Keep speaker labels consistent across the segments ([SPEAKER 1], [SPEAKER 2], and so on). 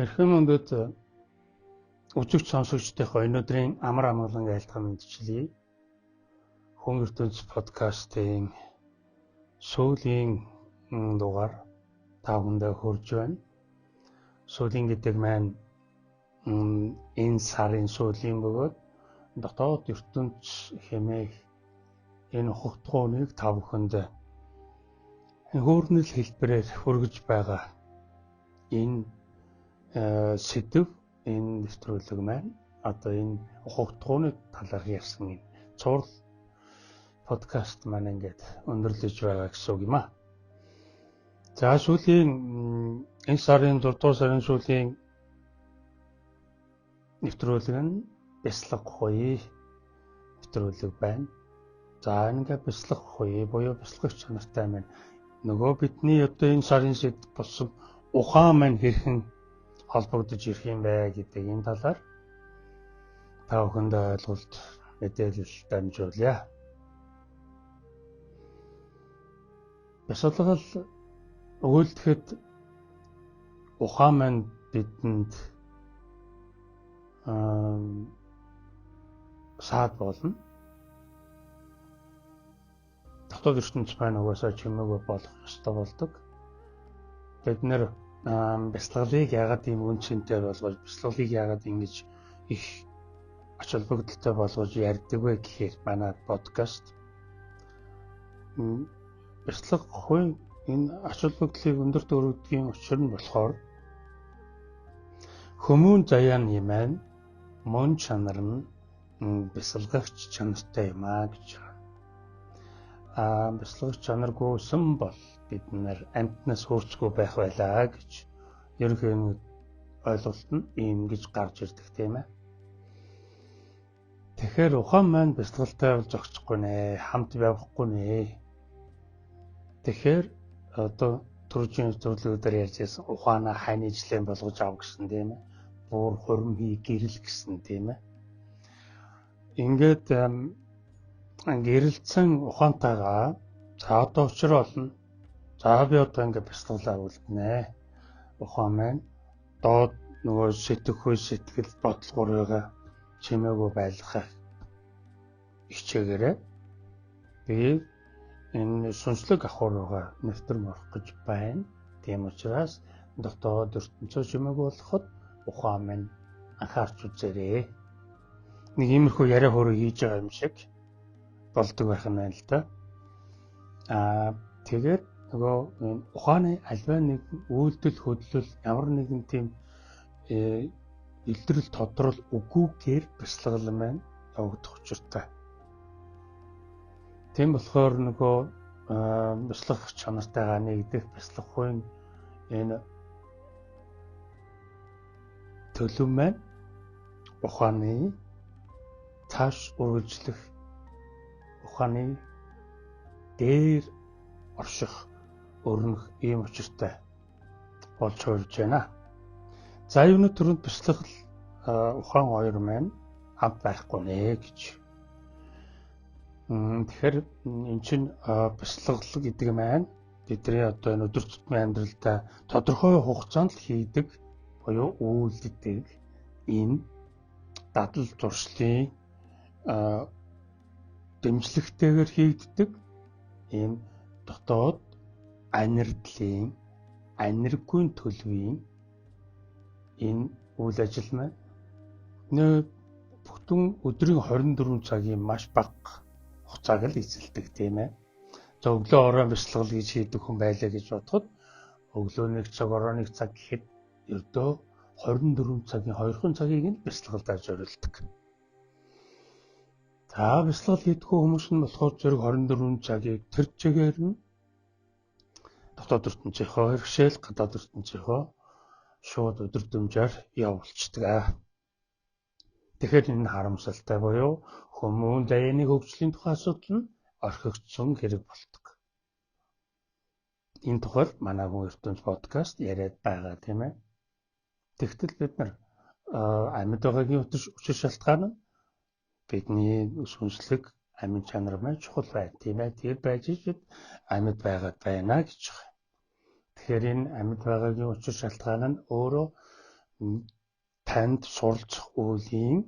[SPEAKER 1] Эрхэм өндөд үзэгч сонсогчдынхоо өнөөдрийн амар амгалан айлтган мэдчилье. Хүн ертөнц подкастын сүүлийн дугаар та бүхэндээ хүрж байна. Сүүлийн гэдэг маань энэ сарын сүүлийн бөгөөд дотоод ертөнц хэмээх энэ ухагтгууныг та бүхэнд хөөрнөл хэлбэрээр хүргэж байгаа. Энэ сэдв энэ нэвтрүүлэг маань одоо энэ ухагтгууны талаар ярьсан энэ цуврал подкаст маань ингээд өндөрлөж байгаа гэсэн үг юм аа. За сүүлийн энэ сарын 4 дугаар сарын сүүлийн нэвтрүүлэг нь бяцлах хуй нэвтрүүлэг байна. За ингээд бяцлах хуй буюу бяцлах чанартай маань нөгөө бидний одоо энэ сарын сэдв болсон ухаан маань хэрхэн холбогдож ирэх юм бэ гэдэг энэ талаар та бүхэнд ойлголт мэдээлэл дамжуулъя. Бяцлал өгүүлдэхэд ухаан маань бидэнд саад болно. Дотоод ертөнц маань угаасаа чимээгүй болох ёстой болдог. Бид нэр бяцлаглыг яагаад ийм үнцэнтэй болгож, бяцлаглыг яагаад ингэж их ач холбогдолтой болгож ярьдаг вэ гэхээр манай подкаст бяцлах хуй энэ ач холбогдлыг өндөрт өргөдгийн учир нь болохоор хүмүүн заяан нэмэн мөн чанар нь бяцлагч чанартай юм аа гэж байна. Бяцлагч чанаргүйсэн бол бид нар амьтнаас хөрцгүй байх байлаа гэж ерөнхийдөө ойлголт нь ийм гэж гарч ирдэг тийм ээ. Тэгэхээр ухаан маань бяцлагтай бол зогсохгүй нэ, хамт явахгүй нэ. Тэгэхээр одоо түрүүчийн зөвлөгөөр ярьжсэн ухаанаа хайнижлэн болгож ав гэсэн тийм ээ. Буур хурим хий гэрэл гэсэн тийм ээ. Ингээд гэрэлцэн ухаантайгаа за одоо учир болно. За би одоо ингээд бяцлаглаа үлднэ. Ухаан маань доод нөгөө сэтгэхүй сэтгэл бодлогоороо чимээгүй байлгахыг хичээгээрэй. Би энэ сүнслэг ахууруугаа нэвтэр морох гэж байна. Тийм учраас дотоод ертөнцөө чимээгүй болоход ухаан маань анхаарч үзээрэй. Нэг иймэрхүү яриа хөрөө хийж байгаа юм шиг болдог байх нь байна л да. Тэгээд нөгөө ухааны альва нэг үйлдэл хөдлөл ямар нэгэн тийм илрэл тодрол үгүйгээр бяцлаглан маань явагдах учиртай. Тийм болохоор нөгөө бяцлах чанартайгаа нэгдэх бяцлах хуйн энэ төлөв маань ухааны цааш үргэлжлэх ухааны дээр орших өрнөх ийм учиртай болж хувирж байна. За юуны төрөнд бяцлах ухаан хоёр маань хамт байхгүй нэ гэж. Тэгэхээр эн чинь бяцлал гэдэг маань бидний одоо энэ өдөр тутмын амьдралдаа тодорхой хугацаанд л хийдэг буюу үйлддэг энэ дадал зуршлын дэмжлэгтэйгээр хийгддэг ийм дотоод анирдлын аниргүй төлөвийн энэ үйл ажил маань бүтэн өдрийн 24 цагийн маш бага хугацааг л эзэлдэг тийм ээ. За өглөө орон бяцлал гэж хийдэг хүн байлаа гэж бодоход өглөө 1 цаг орон 1 цаг гэхэд ердөө 24 цагийн 2 цагийг нь бяцлагалдаа зориулдаг. За бяцлал хийдэг хүмүүс нь болохоор зэрэг 24 цагийг тэр чигээр нь дотоод ертөнцийнхөө хэрэгшээл гадаад ертөнцийнхөө шууд өдөр тутмаар явуулцдаг. Тэгэхээр энэ харамсалтай буюу хүмүүн даяаны хөгжлийн тухай асуудал нь орхигдсон хэрэг болдог. Энэ тухайд манай хүн ертөнц подкаст яриад байгаа тийм ээ. Тэгтэл бид нар амьд байгаагийн учир шалтгаан нь бидний сүнслэг амьд чанар маань чухал байна тийм ээ. Тэр байж ичэд амьд байгаад байна гэж байна. Тэгэхээр энэ амьд байгаагийн учир шалтгаан нь өөрөө танд суралцах үеийн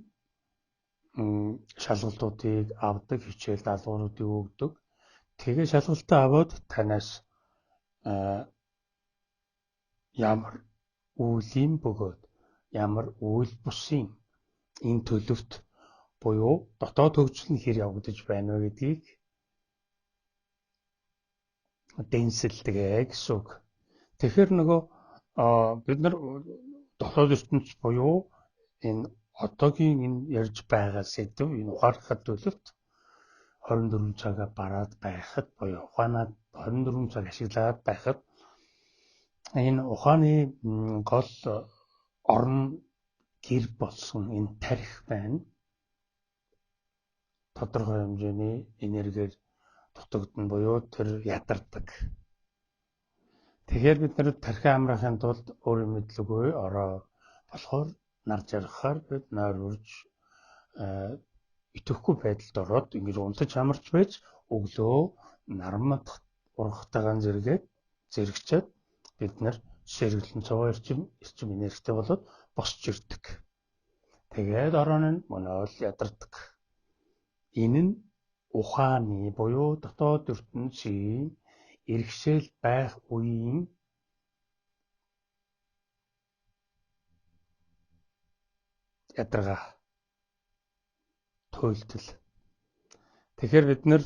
[SPEAKER 1] шалгалтуудыг авдаг, хичээл даалгавруудыг өгдөг. Тэгээ шалгалтаа аваад танаас ямар үеийн бөгөөд ямар үйл бусын энэ төлөвт буюу дотоод хөгжил нь хэр явагдаж байна вэ гэдгийг дэнсэлдэг гэсэн үг. Тэгэхээр нөгөө бид нар дотоод ертөнц буюу энэ одоогийн энэ ярьж байгаа сэдв энэ ухаарахад төлөвт 24 цагаа бараад байхад буюу ухаанаа 24 цаг ашиглаад байхад энэ ухааны гол орон гэр болсон энэ тарих байна. Тодорхой хэмжээний энергиэр дутагдана буюу тэр ядардаг. Тэгэхээр бид нар тархиа амраахын тулд өөрийн мэдлэггүй ороо болохоор нар жаргахаар бид нойр урж итгэхгүй байдалд ороод ингэж унтаж амарч байж өглөө нармад ургахтайгаан зэрэгчээд бид нар сэргэлэн цогоо эрчим энергитэй болоод босч ирдэг. Тэгээд орон нь мөнөөл ядардаг. Энэ нь ухааны буюу дотоод ертөнцийн иргэшэл байх үеийн ядаргаа туйлдал. Тэгэхээр бид нэр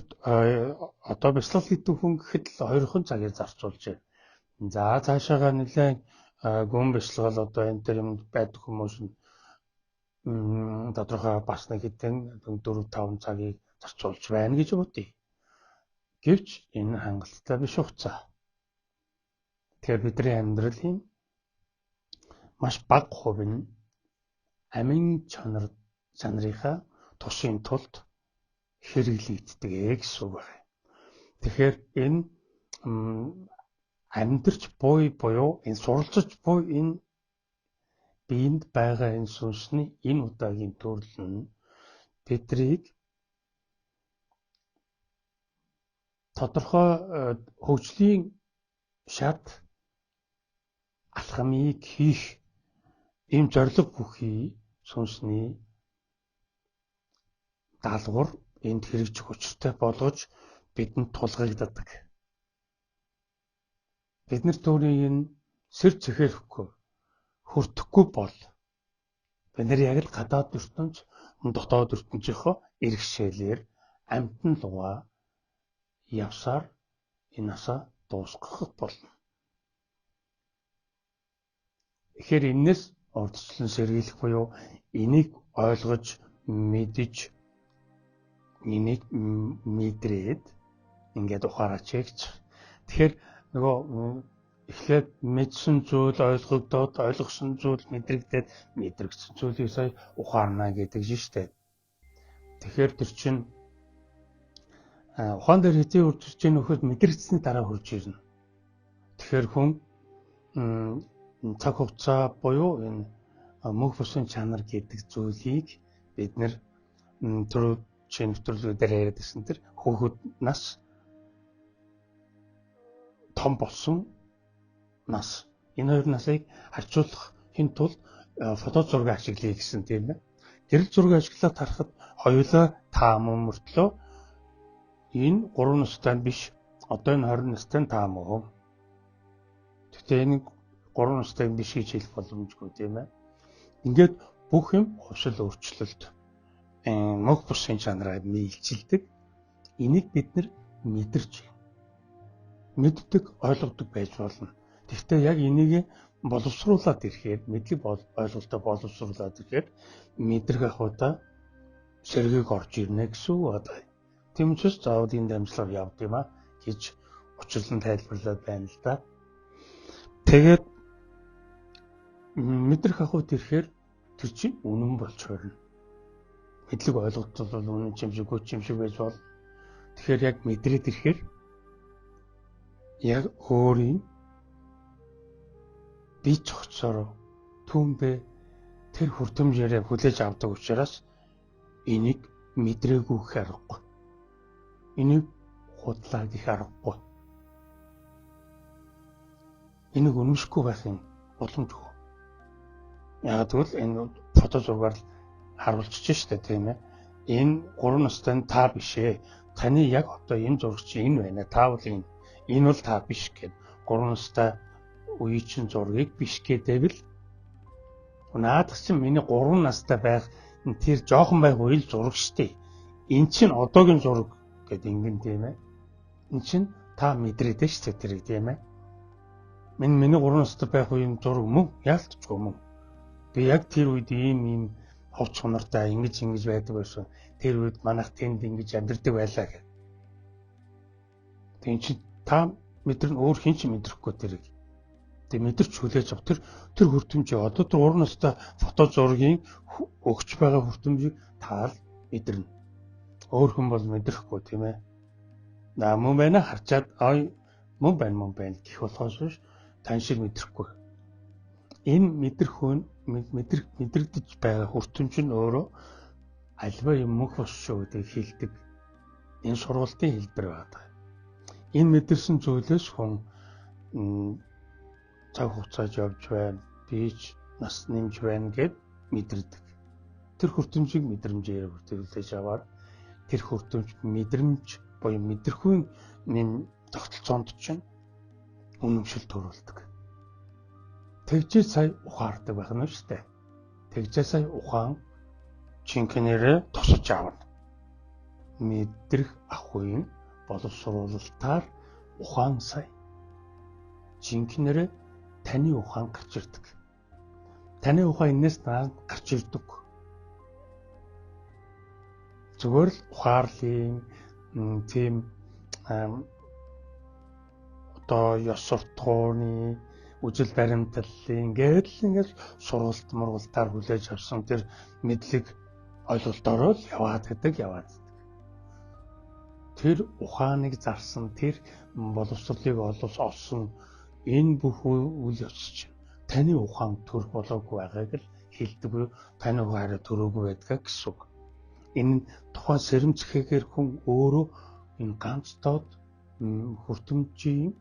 [SPEAKER 1] одоо бяцлал хийдэг хүн гэхэд л 2 цагийг зарцуулж байна. За цаашаага нэлээд гүн бяцлал одоо энэ төр юм байдаг хүмүүс нь тодорхой бас нэг хэдэн 4-5 цагийг зарцуулж байна гэж бодъё. Гэвч энэ хангалттай биш хугацаа. Тэгэхээр бидний амьдралын маш бага хувь нь амин чанарынхаа тусын тулд хэрэглэгддэг гэсэн үг байна. Тэгэхээр энэ амьдарч буюу энэ суралцж буй энэ биеинд байгаа энэ сүнсний энэ удаагийн төрөл нь бидрийг тодорхой хөгжлийн шат алхамыг хийх ийм зорилго бүхий сүнсний даалгавар энд хэрэгжих учиртай болгож бидэнд тулгагддаг. Бид нар түүнийг энэ сэр цэхэрхгүй хүртэхгүй бол бид нар яг л гадаад ертөнц дотоод ертөнцийнхөө иргэшээлээр амтан лугаа явсаар энэ асаа дуусгах болно. Тэгэхээр энэс урдчлан сэргийлэх буюу энийг ойлгож мэдж энийг мэдрээд ингээд ухаараач гэж. Тэгэхээр нөгөө эхлээд мэдсэн зүйл ойлгосон зүйл мэдрэгдээд мэдрэгдсэн зүйлийг сая ухаарна гэдэг шүү дээ. Тэгэхээр тэр чинь ухаан дээр хэзээ үрж ирж байгаа нөхөд мэдрэгдсэний дараа хурж ирнэ. Тэгэхээр хүн цаг хугацаа буюу энэ мөнх бусын чанар гэдэг зүйлийг бид нэр түрүү чинь нэвтрүүлгээр яриад байсан тэр хүүхэд нас том болсон нас энэ хоёр насыг харьцуулахын тулд фото зураг ашиглая гэсэн тийм ээ. Гэрэл зураг ашиглаад харахад хоёулаа таамаг мөртлөө энэ 3 настай биш одоо энэ 20 настай таамаг. Тэгтээ энэ 3 настай биш гэж хэлэх боломжгүй тийм ээ. Ингээд бүх юм хувьсэл өөрчлөлт мөнх бусын чанараа нийлчилдэг. Энийг бид нар мэддэг, ойлгодог байж болно. Тэгвэл яг энийг боловсруулад ирэхээр мэдлэг ойлголтоо боловсруулад ирэхээр мэдрэг ахуйда сэргийг орж ирнэ гэсэн үг байна. Тийм учраас заавал энэ дамжлаар явд юм а гэж учирлан тайлбарлаад байна л да. Тэгээд мэдрэг ахуйд ирэхээр тэр чинь үнэн болж хорно. Мэдлэг ойлголт бол үнэн чимшиггүй чимшиг байж бол тэгэхээр яг мэдрээд ирэхээр яг өөрийн бие цогцоор түүнбэ тэр хүртэмжээрээ хүлээж авдаг учраас энийг мэдрээгүй харахгүй. Энийг худлаад их аргагүй. Энийг үнэмшгүй байхын боломжгүй. Яг тэгвэл энэ фото зургаар харуулчих штэ тийм ээ. Энэ 3 настай та биш ээ. Таны яг одоо энэ зурагч энэ байна. Та бол энэ бол та биш гэд 3 настай үеийн чинь зургийг биш гэдэвэл наадах чинь миний 3 настай байх тэр жоохон байх үеийн зураг штэ. Энэ чинь одоогийн зураг гэд ингэн тийм ээ. Энэ чинь та мэдрээд штэ тэрийг тийм ээ. Миний 3 настай байх үеийн зураг мөн яалтчгүй мөн. Тэгээ яг тэр үед ийм ховч хонортой ингэж байдаг байсан. Тэр үед манайх тэнд ингэж амьдардаг байлаа гэх. Тэгээ чи та мэдэрнэ өөр хин ч мэдрэхгүй тэрийг. Тэгээ мэдэрч хүлээж ав. Тэр хүртэмжийг одоо тэр 3 настай фото зургийн өгч байгаа хүртэмжийг та л мэдэрнэ. Өөр хүн бол мэдрэхгүй тийм ээ. Мөн байна харчаад мөн байна гэх болохоос биш тань шиг мэдрэхгүй. Энэ мэдрэгдэж байгаа хүртэмж нь өөрөө альва юм мөнх бос шүү гэдэг хэлдэг. Энэ сургалтын хэлбэр байдаг. Энэ мэдэрсэн зүйлээс хүн цаг хугацаанд явж байна, бийж нас нэмж байна гэд мэдэрдэг. Тэр хүртэмжийг мэдрэмжээр бүртгүүлж аваад тэр хүртэмж мэдрэмж буюу мэдрэхүйн нэм тогтолцоонд чинь үнэмшил төрүүлдэг. Тэгжээ сая ухаардаг байх нь шүү дээ. Тэгжээ сая ухаан чинкэнэрээ тусаж аавна. Мэдрэх ахуйн боловсруулалтаар ухаан сая чинкэнэрээ таны ухаан гарч ирдэг. Таны ухаан энэс гарч ирдэг. Зүгээр л ухаарлын тийм одоо ёс суртахууны үжил баримтлалын ингээд сургалт мургалтаар хүлээж авсан тэр мэдлэг ойлголтоор л яваад. Тэр ухааныг зарсан тэр боловсролыг олсон энэ бүх үйл явц чинь таны ухаан төрөх болоогүй байгааг л хэлдэг буюу таны ухаан төрөөгүй байдгаа гэсэн үг. Энэ тухайн сэрэмцгээгээр хүн өөрөө энэ ганц доод хүртэмжийн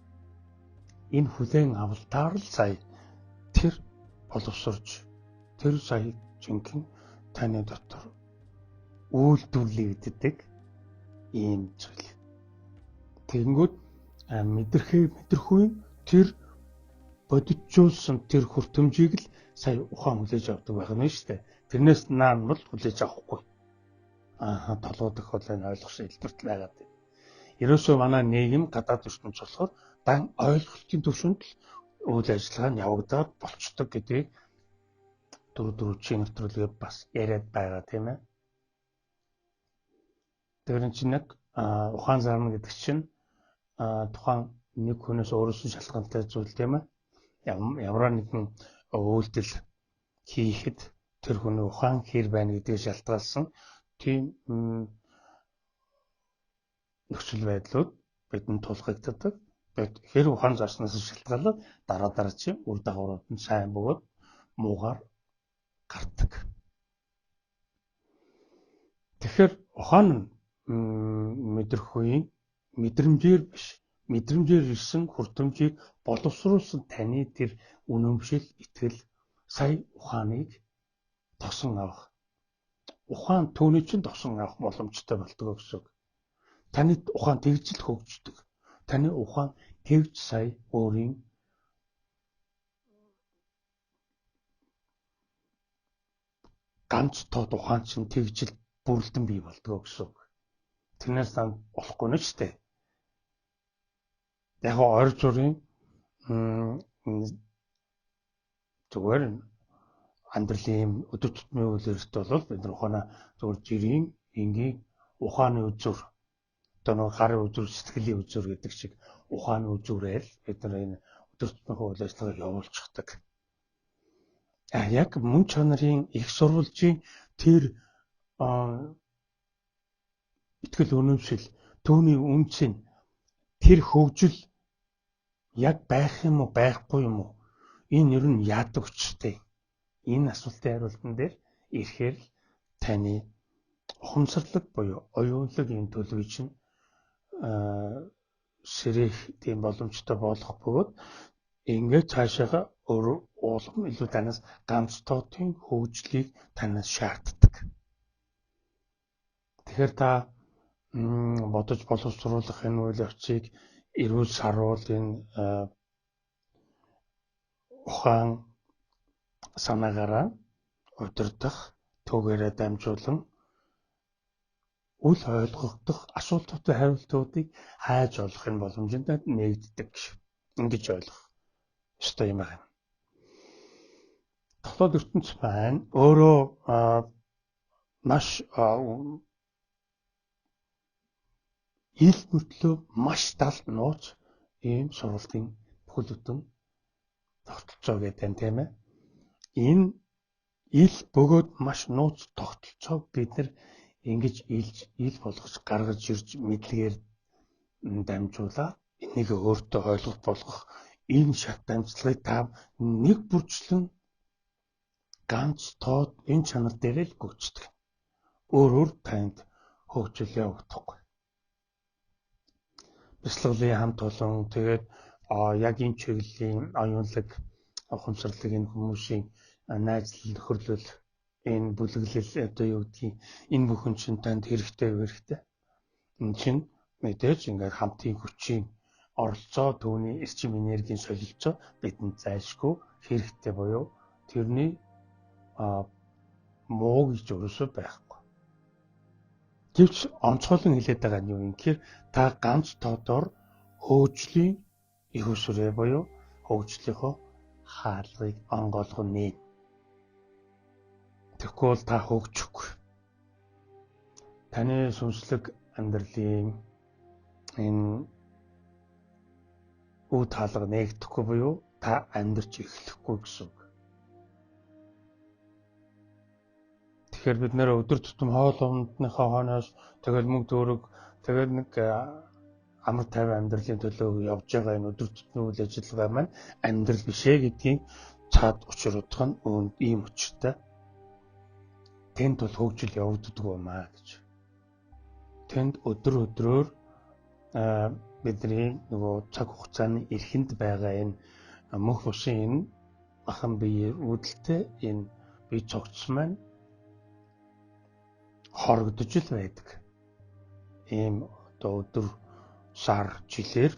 [SPEAKER 1] энэ хүлээн авалтаар л сая тэр боловсрож тэр сая жинхэнэ таны дотор үйлдвэрлэгддэг ийм зүйл. Тэгэнгүүт мэдрэхүй тэр бодитжуулсан тэр хүртэмжийг л сая ухаан хүлээж авдаг байх нь шүү дээ. Тэрнээс наан бол хүлээж авахгүй. Толгойдох бол энэ ойлгосон хэлбэрт байгаад байна. Ерөөсөө манай нийгэм гадаад ертөнц болохоор дан ойлголтын түвшинд л үйл ажиллагаа нь явагдаад болцдог гэдгийг дөрвчийн нэвтрүүлгээ бас яриад байгаа тийм ээ. Тэгэхээр чинь яг ухаан зарна гэдэг чинь тухайн нэг хүнээс өөрөөсөө шалтгаантай зүйл тийм ээ. Ямар нэгэн үйлдэл хийхэд тэр хүний ухаан хэр байна гэдгийг шалтгаалсан тийм нөхцөл байдлууд бидэнд тулгагддаг. Хэр ухаан зарснаас шалтгаалаад дараагийн үр дагаврууд нь сайн бөгөөд муугаар гардаг. Тэгэхээр ухаан нь мэдрэхүйн мэдрэмжээр биш, мэдрэмжээр ирсэн хүртэмжийг боловсруулсан таны тэр үнэмшил, итгэл, сая ухааныг тосон авах. Ухаан түүний чинь тосон авах боломжтой болдог гэсэн үг. Таны ухаан тэгж л хөгждөг. Таны ухаан тэгж сая өөрийн ганц тод ухаан чинь тэгж л бүрэлдэн бий болдог гэсэн үг. Тэрнээс болохгүй нь ч дээ. Яг ойр зүрийн зүгээр амьдралын өдөр тутмын үйл хэрэгт бол бид нар ухаанаа зүгээр жирийн энгийн ухааны үзүр одоо нэг гарын үзүр сэтгэлийн үзүр гэдэг шиг ухааны үзүүрээр бид нар энэ өдөр тутмын үйл ажиллагааг явуулчихдаг. Яг мөн чанарын их сурвалжийн тэр итгэл үнэмшил түүний үнцэн тэр хөгжил яг байх юм уу байхгүй юм уу энэ ер нь яадаг учиртай энэ асуултын хариултан дээр ирэхээр таны ухамсарлаг буюу оюунлаг энэ төлөвийг чинь сэрэх тийм боломжтой болох бөгөөд ингээд цаашаага улам илүү танаас ганц тоотын хөгжлийг танаас шаарддаг. Тэгэхээр та бодож боловсруулах энэ үйл явцыг эрүүл саруул энэ ухаан санаагаараа удирдах түүгээрээ дамжуулан үл ойлгогдох асуултуудын хариултуудыг хайж олохын боломжинд нэгддэг ингэж ойлгох ёстой юм байна. Дотоод ертөнц маань өөрөө маш ил мөртлөө маш тал нууц ийм сургалтын бүхэл бүтэн тогтолцоо гэдэг нь тийм ээ. Энэ ил бөгөөд маш нууц тогтолцоог бид нар ингэж ил болгож гаргаж ирж мэдлэгээр дамжуулаад энийг өөртөө ойлгох болгох энэ шат дамжлагыг та нэг бүрчлэн ганц тоод энэ чанар дээр л гүйцэтгэв. Өөр танд хөгжил явагдахгүй. Бяцлаглалын хамт олон тэгээд яг энэ чиглэлийн оюунлаг ухамсарлаг энэ хүмүүсийн найзлал нөхөрлөл энэ бүлэглэл одоо юу гэдгийг энэ бүхэн чинь танд хэрэгтэй. Энэ чинь мэдээж ингээд хамтын хүчийн оролцоо түүний эрчим энергийн солилцоо бидэнд зайлшгүй хэрэгтэй буюу тэрний муу гэж өрөөсөө байхгүй. Гэвч онцгойлон хэлээд байгаа нь юу юм гэхээр та ганц тоодоор хөгжлийн их усрээ буюу хөгжлийнхөө хаалгыг онгойлгоно. Тэгэхгүй бол та хөгжихгүй. Таны сүнслэг амьдралын энэ үе таалга нэгдэхгүй буюу та амьдарч эхлэхгүй гэсэн үг. Тэгэхээр бид нэр өдөр тутам хоол ундныхаа хойноос тэгэл мөнгө төгрөг тэгэл нэг амар тайван амьдралын төлөө явж байгаа энэ өдөр тутмын үйл ажиллагаа маань амьдрал биш ээ гэдгийг цаад учруулах нь ийм учиртай. Тэнд бол хөгжил явагддаг юм аа гэж. Тэнд өдрөөр бидний нөгөө цаг хугацааны эрхэнд байгаа энэ мөнх усын энэ махан бие үүдэлтэй энэ бие цогц маань хорогдож л байдаг. Ийм одоо өдөр сар жилээр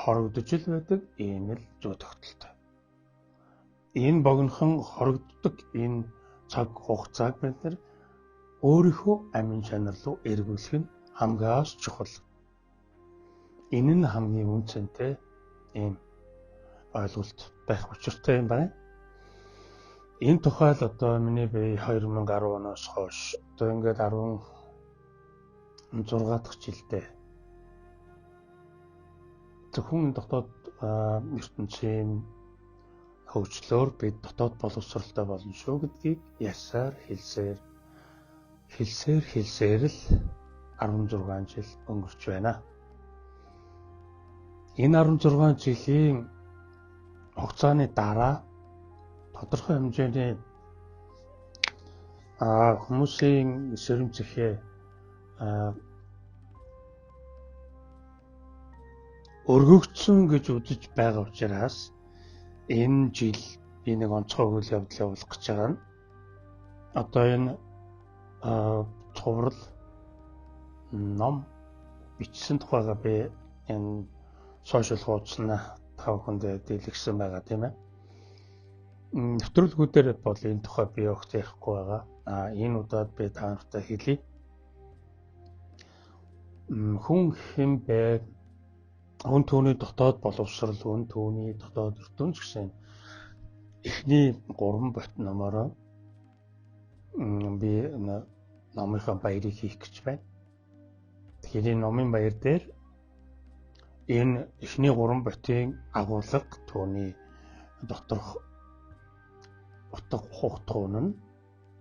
[SPEAKER 1] хорогдож л байдаг ийм л зүй тогтолтой. Энэ богинохон хорогддог энэ цаг хугацааг бид нар өөрийнхөө амин чанар руу эргүүлэх нь хамгаас чухал. Энэ нь хамгийн үнцэнтэй ийм ойлголт байх учиртай юм байна. Энэ тухайл одоо миний бие 2010 оноос хойш одоо ингээд 16 дахь жилдээ зөвхөн дотоод ертөнцийн хөгжлөөр бид дотоод боловсралтай болно шүү гэдгийг ясаар хэлсээр л 16 жил өнгөрч байна. Энэ 16 жилийн хугацааны дараа тодорхой хэмжээний хүмүүсийн сэрэмцэхээ өргөгдсөн гэж үзэж байгаа учраас энэ жил би нэг онцгой үйл явдал явуулах гэж байгаа нь одоо энэ цуврал ном бичсэн тухайга би энэ сошиал хуудасна тав хүндээ дийлгсэн байгаа тийм ээ. Нэвтрүүлгүүдээр бол энэ тухай би огт ярихгүй байгаа. Энэ удаад би та нартай хэлье. Хүн хэм бэ? Хүн түүний дотоод боловсрал, хүн түүний дотоод ертөнц гэсэн эхний 3 бот номороо би номынхаа баярыг хийх гэж байна. Тэгэхээр энэ номын баяр дээр энэ эхний 3 ботын агуулга түүний доторх утга ухаан нь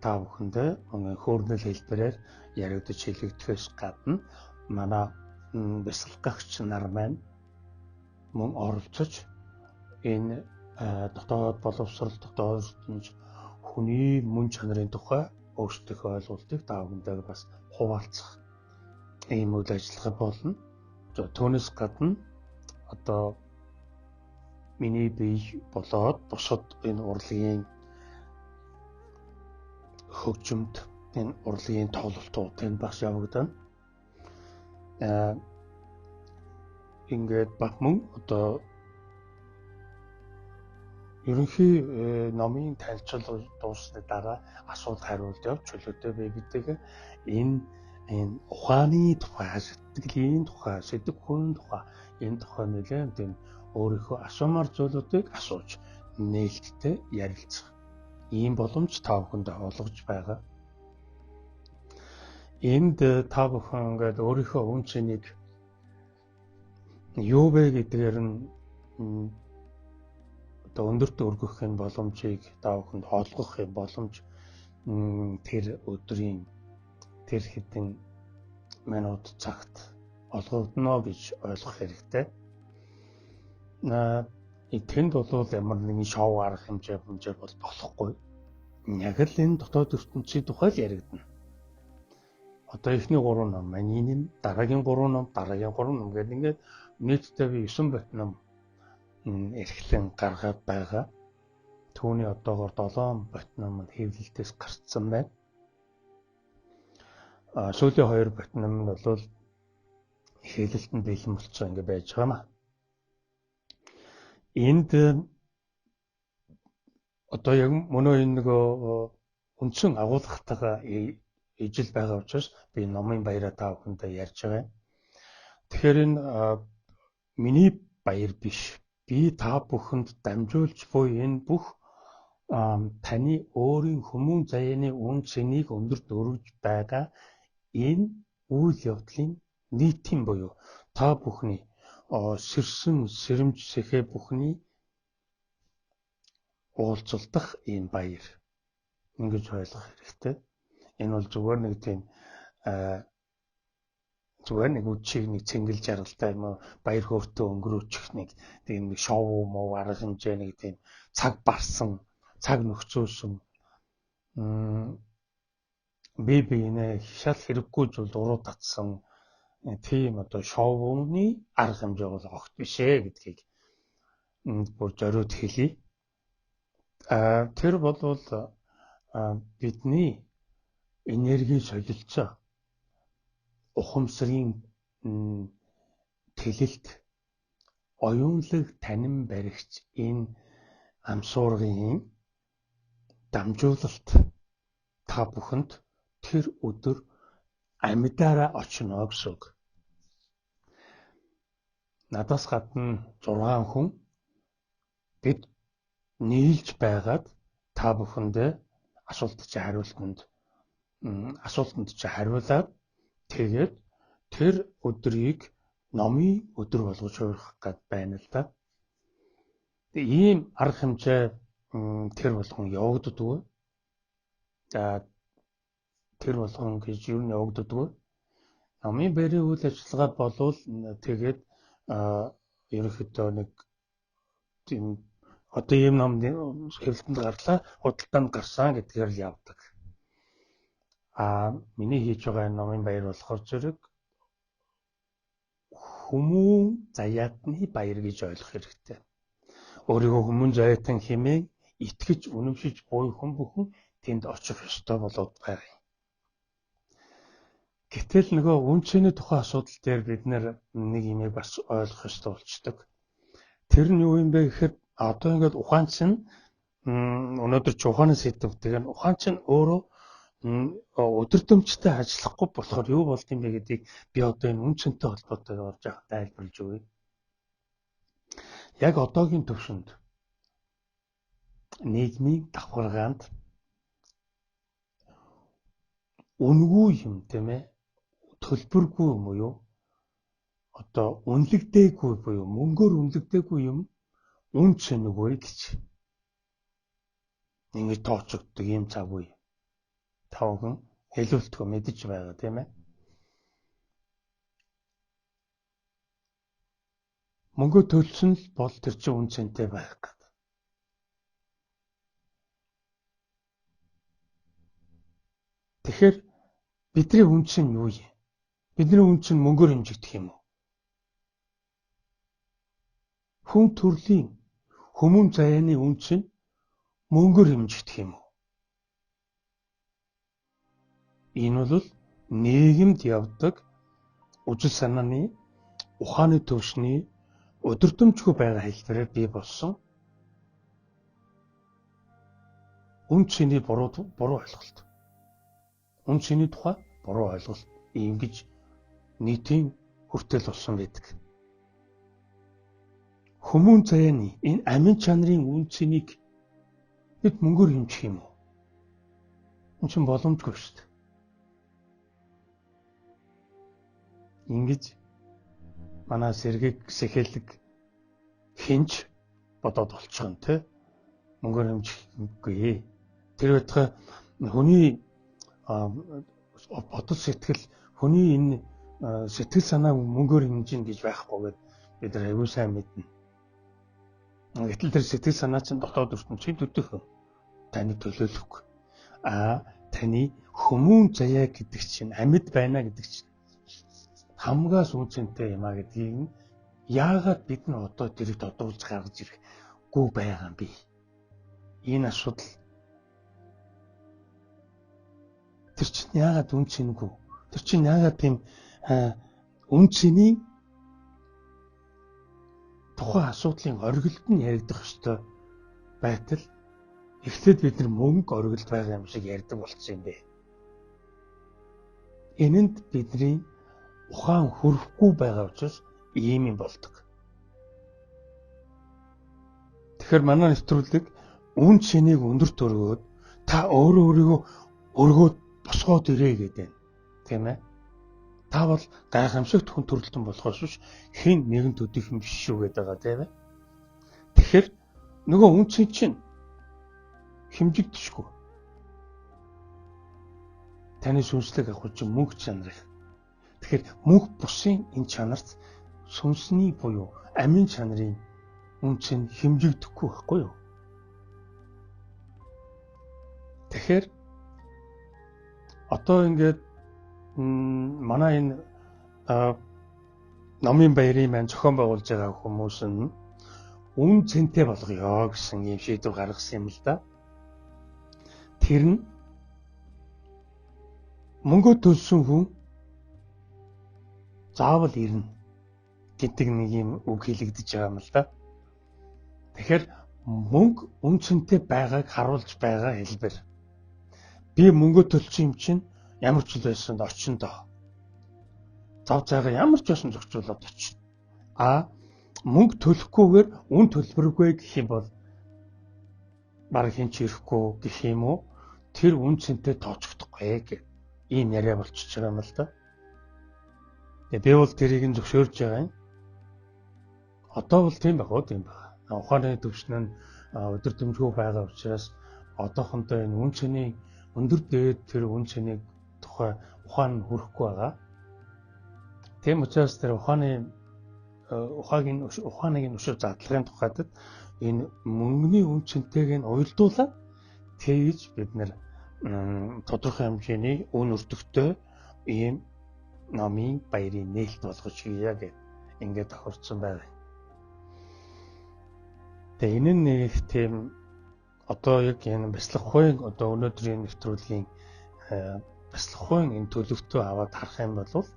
[SPEAKER 1] та бүхэндээ хөөрнөл хэлбэрээр яригдж хэлэгдэхээс гадна манай бяцлагч нар маань мөн оролцож энэ дотоод боловсрал дотоод ертөнц хүний мөн чанарын тухай өөрсдийнхөө ойлголтыг та бүхэндээ бас хуваалцах ийм үйл ажиллагаа болно. Түүнээс гадна одоо миний бие болоод бусад энэ урлагийн хөгжимд энэ урлагийн тоглолтуудын бас явагдана. Ингээд багмун одоо ерөнхий номын танилцуулга дууссаны дараа асуулт хариулт явж чөлөөтэй бай гэдэг энэ ухааны тухай, сэтгэлийн тухай, сэтгэхүйн тухай энэ тухай нэлээд тийм өөрийнхөө асуумар зүйлүүдийг асууж нээлттэй ярилцах ийм боломж та бүхэнд олгож байгаа. Энд та бүхэн ингээд өөрийнхөө үн цэнийг юу вэ гэдгээр нь одоо өндөрт өргөхийн боломжийг та бүхэнд олгохын боломж тэр өдрийн тэр хэдэн минут цагт олгогдно гэж ойлгох хэрэгтэй. Тэнд бол ямар нэгэн шоу арга хэмжээ бол болохгүй. Яг л энэ дотоод ертөнцийн тухай л яригдана. Одоо эхний 3 ном, маний нэм, дараагийн 3 ном, дараагийн 3 ном гэдэг ингээд нийтдээ 9 бот ном эрхлэн гаргаад байгаа. Түүний одоогоор 7 бот ном хэвлэлтээс гарцсан байна. Сүүлийн 2 бот ном нь бол хэвлэлтэнд бэлэн болцсон ингэ байж байгаа маа. Энд одоо яг мөнөө энэ нөгөө үндсэн агуулгатайгаа ижил байгаа учраас би номын баяраа та бүхэндээ ярьж байгаа. Тэгэхээр энэ миний баяр биш. Би та бүхэнд дамжуулж буй энэ бүх таны өөрийн хүмүүн заяаны үн цэнийг өндөрт өргөж байгаа энэ үйл явдлын нийтийн буюу та бүхний сэрсэн сэрэмж сэхээ бүхний уулзалдах ийм баяр. Ингэж ойлгох хэрэгтэй. Энэ бол зүгээр нэг тийм зүгээр нэг үдшийг нэг цэнгэл жаргалтай юм уу баяр хөөртэй өнгөрөөчих нэг тийм нэг шоу муу арга хэмжээ нэг тийм цаг барсан цаг нөхцөөсөн бибинэ шал хэрэггүй зүйл уруу татсан тийм одоо шоуны арга хэмжээ бол огт биш ээ гэдгийг бүр зориуд хэлье. Тэр бол бидний энерги солилцоо ухамсарын тэлэлт оюунлаг танин баригч энэ амсуургын дамжуулалт та бүхэнд тэр өдөр амьдаараа очно гэсэн үг. Надаас гадна 6 хүн бид нийлж байгаад та бүхэндээ асуултанд чи хариулаад тэгээд тэр өдрийг номын өдөр болгож хувирах гээд байна л да. Ийм арга хэмжээ тэр болгон явагддаггүй. За тэр болгон гэж юу нь явагддаггүй. Номын баярын үйл ажиллагаа болвол тэгээд ерөнхийдөө нэг тийм одоо ийм ном хэвлэлтэнд гарлаа, худалдаанд гарсан гэдгээр л явдаг. Миний хийж байгаа номын баяр болохоор зэрэг хүмүүн заяатны баяр гэж ойлгох хэрэгтэй. Өөрийгөө хүмүүн заяатан хэмээн итгэж үнэмшиж буй хүн бүхэн тэнд очих ёстой болоод байгаа юм. Гэтэл нөгөө үн цэний тухай асуудал дээр бид нэг юмыг бас ойлгох ёстой болчдөг. Тэр нь юу юм бэ гэхээр одоо ингээд ухаан чинь өнөөдөр ч ухааны сэдв тэгээд ухаан чинь өөрөө өдөртөмчтэй ажиллахгүй болохоор юу болд юм бэ гэдгийг би одоо энэ үн цэнтэй холбоотойгоор жаахан тайлбарлаж өгье. Яг одоогийн төвшөнд нийгмийн давхаргаанд үнгүй юм тийм ээ төлбөргүй юм уу одоо үнэлэгдээгүй буюу мөнгөөр үнэлэгдээгүй юм үн цэнэгүй гэж ингэж тооцогддог юм цаг үе. Тавхан хэлүүлтгөө мэдэж байгаа тийм ээ. Мөнгө төлсөн л бол тэр чинь үн цэнтэй байх гэдэг. Тэгэхээр бидний үн цэн юу юм? Бидний үн цэн мөнгөөр хэмжигдэх юм уу? Хүн төрлийн Хүмүүн заяаны үнц нь мөнгөөр хэмжигдэх юм уу? Энэ бол нийгэмд явдаг үжил санааны ухааны төвшний өдөртөмжгүй байгаа хэлбэрээр бий болсон үн цэний буруу ойлголт. Үн цэний тухай буруу ойлголт ингэж нийтийн хүртэл болсон байдаг. Хүмүүн заяаны энэ амин чанарын үн цэнийг бид мөнгөөр хэмжих юм уу? Энэ чинь боломжгүй шүү дээ. Ингэж манай сэргийг сэхэлэг хинж бодоод болчихно те. Мөнгөөр хэмжихгүй. Тэр байтугай хүний бодол сэтгэл, хүний энэ сэтгэл санаа мөнгөөр хэмжин гэж байхгүй гэдээ бид нар аюул сайн мэднэ. Гэтэл тэр сэтгэл санаа чинь дотоод ертөнцийн төдөх таны төлөөлөхгүй. Таны хүмүүн заяа гэдэг чинь амьд байна гэдэг чинь хамгаас үнцэнтэй юм а гэдгийг нь яагаад бид нар одоо тэрийг тодруулж гаргаж ирэхгүй байгаа юм бэ? Энэ асуудал тэр чинь яагаад үнцэнгүй? Тэр чинь яагаад тийм үнцний тухайн асуудлын оргилд нь яригдах ёстой байтал эхлээд бид нар мөнгө оргилд байгаа юм шиг ярьдаг болчихсон юм бэ. Энэнд бидний ухаан хүрэхгүй байгаа учраас ийм юм болдог. Тэгэхээр манай нэвтрүүлэг үн цэнийг өндөрт өргөөд та өөрийгөө өргөөд босгоод ирээ гэдэг юм. Тийм ээ. Та бол гайхамшигт хүн төрөлтөн болохоос биш хэн нэгэн төдийх юм биш шүү гэдэг байгаа тийм ээ. Тэгэхээр нөгөө үн цэн чинь хэмжигдэшгүй. Таны сүнслэг авах чинь мөнгө чанар. Тэгэхээр мөнх бусын энэ чанарт сүнсний буюу амин чанарын үнц нь хэмжигдэхгүй байхгүй юу? Тэгэхээр одоо ингээд манай энэ номын баярын маань зохион байгуулж байгаа хүмүүс нь үн цэнтэй болгоё гэсэн юм шийдвэр гаргасан юм л да. Тэр нь мөнгө төлсөн хүн заавал ирнэ гэдэг нэг юм үг хэлэгдэж байгаа юм л да. Тэгэхээр мөнгө үн цэнтэй байгааг харуулж байгаа хэлбэр. Би мөнгө төлсөн юм чинь ямар ч л байсан очиндоо. Зав зайгаа ямар ч байсан зохицуулаад очино. Мөнгө төлөхгүйгээр үн төлбөргүй гэх юм бол баг хин ч ирэхгүй гэх юм уу? Тэр үн цэнтэй тооцогдохгүй гэх ийм яриа болчихж байгаа юм л да. Би бол тэрийг нь зөвшөөрж байгаа юм. Одоо бол тийм байгаа юм байна. Ухааны төвшин нь өдөр төмжгүй байгаа учраас одоохондоо энэ үн цэний өндөр дээд тэр үн цэнийг тухай ухаан хүрэхгүй байгаа. Тийм учраас тэр ухааныг өшөө задлагын тухайд энэ мөнгөний үн цэнтэйг нь уялдуулаад тэгж бид нэр тодорхой хэмжээний үн өртөгтэй ийм номын баярын нээлт болгож хийя гэж ингээд тохирсон байна. Тэгээ энэ нэг тийм одоо яг энэ бяцлах хувийн одоо өнөөдрийн нэвтрүүлгийн бяцлах хувийн энэ төлөвтөө аваад харах юм бол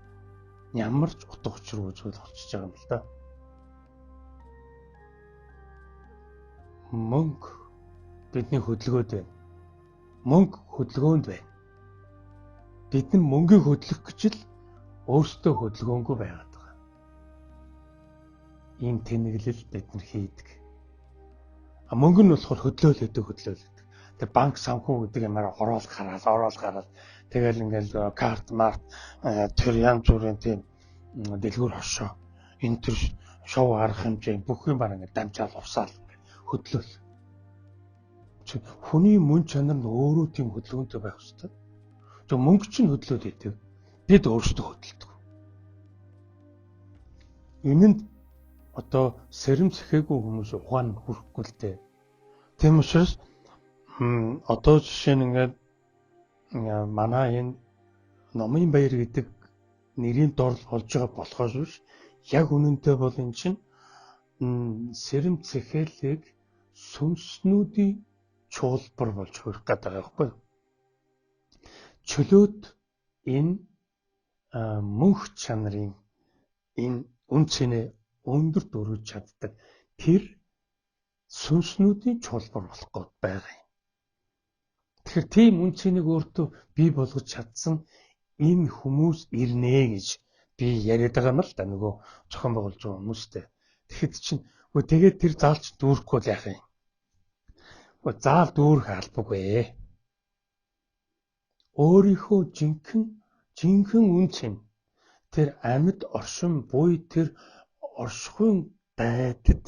[SPEAKER 1] ямар ч утга учир үзүүл болчихж байгаа юм л да. Мөнгө бидний хөдөлгөөд байна. Мөнгө хөдөлгөөнд байна. Бид нар мөнгийг хөдлөх гэж л өөрсдөө хөдөлгөөнгүй байгаад байгаа. Ийм тэнэглэл бид нар хийдэг. Мөнгө нь болохоор хөдлөөлөдөг. Тэр банк санхүү гэдэг юмараа ороод гараад тэгэл ингээл карт март тэр янз бүрийн тийм дэлгүүр хошоо энэ төр шоу арга хэмжээ бүх юм бараг ингээд дамжаал урсаал хөдлөөл. Хүний мөн чанар нь өөрөө тийм хөдөлгөөнтэй байх хэрэгтэй. Мөнгө чинь хөдлөөд идэв. Бид өөрсдөө хөдөлдөг. Энэнд одоо сэрэмцэхээгүй хүмүүс ухаан хүрэхгүй л дээ. Тийм учраас одоо жишээ нь ингээд манай энэ номын баяр гэдэг нэрийн дор болж байгаа болохоос биш яг үнэнтэй бол эн чинь сэрэмцэхээлийг сүнснүүдийн чуулбар болж хөрөх гэдэг байхгүй юу? Чөлөөт энэ мөнх чанарын энэ үн цэнэ өндөр дөрвж чаддаг тэр сүнснүүдийн чуулбар болох гээд байгаа юм. Тэгэхээр тийм үн цэнийг өөртөө бий болгож чадсан энэ хүмүүс ирнэ гэж би яриад байгаа юм л да нөгөө зохион байгуулж байгаа хүмүүстэй. Тэгэхэд чинь тэгээд тэр заалч дүүрэхгүй л яах юм? Заал дүүрэх албагүй. Өөрийнхөө жинхэнэ үн цэн тэр амьд оршин буй тэр оршихуйн дайдад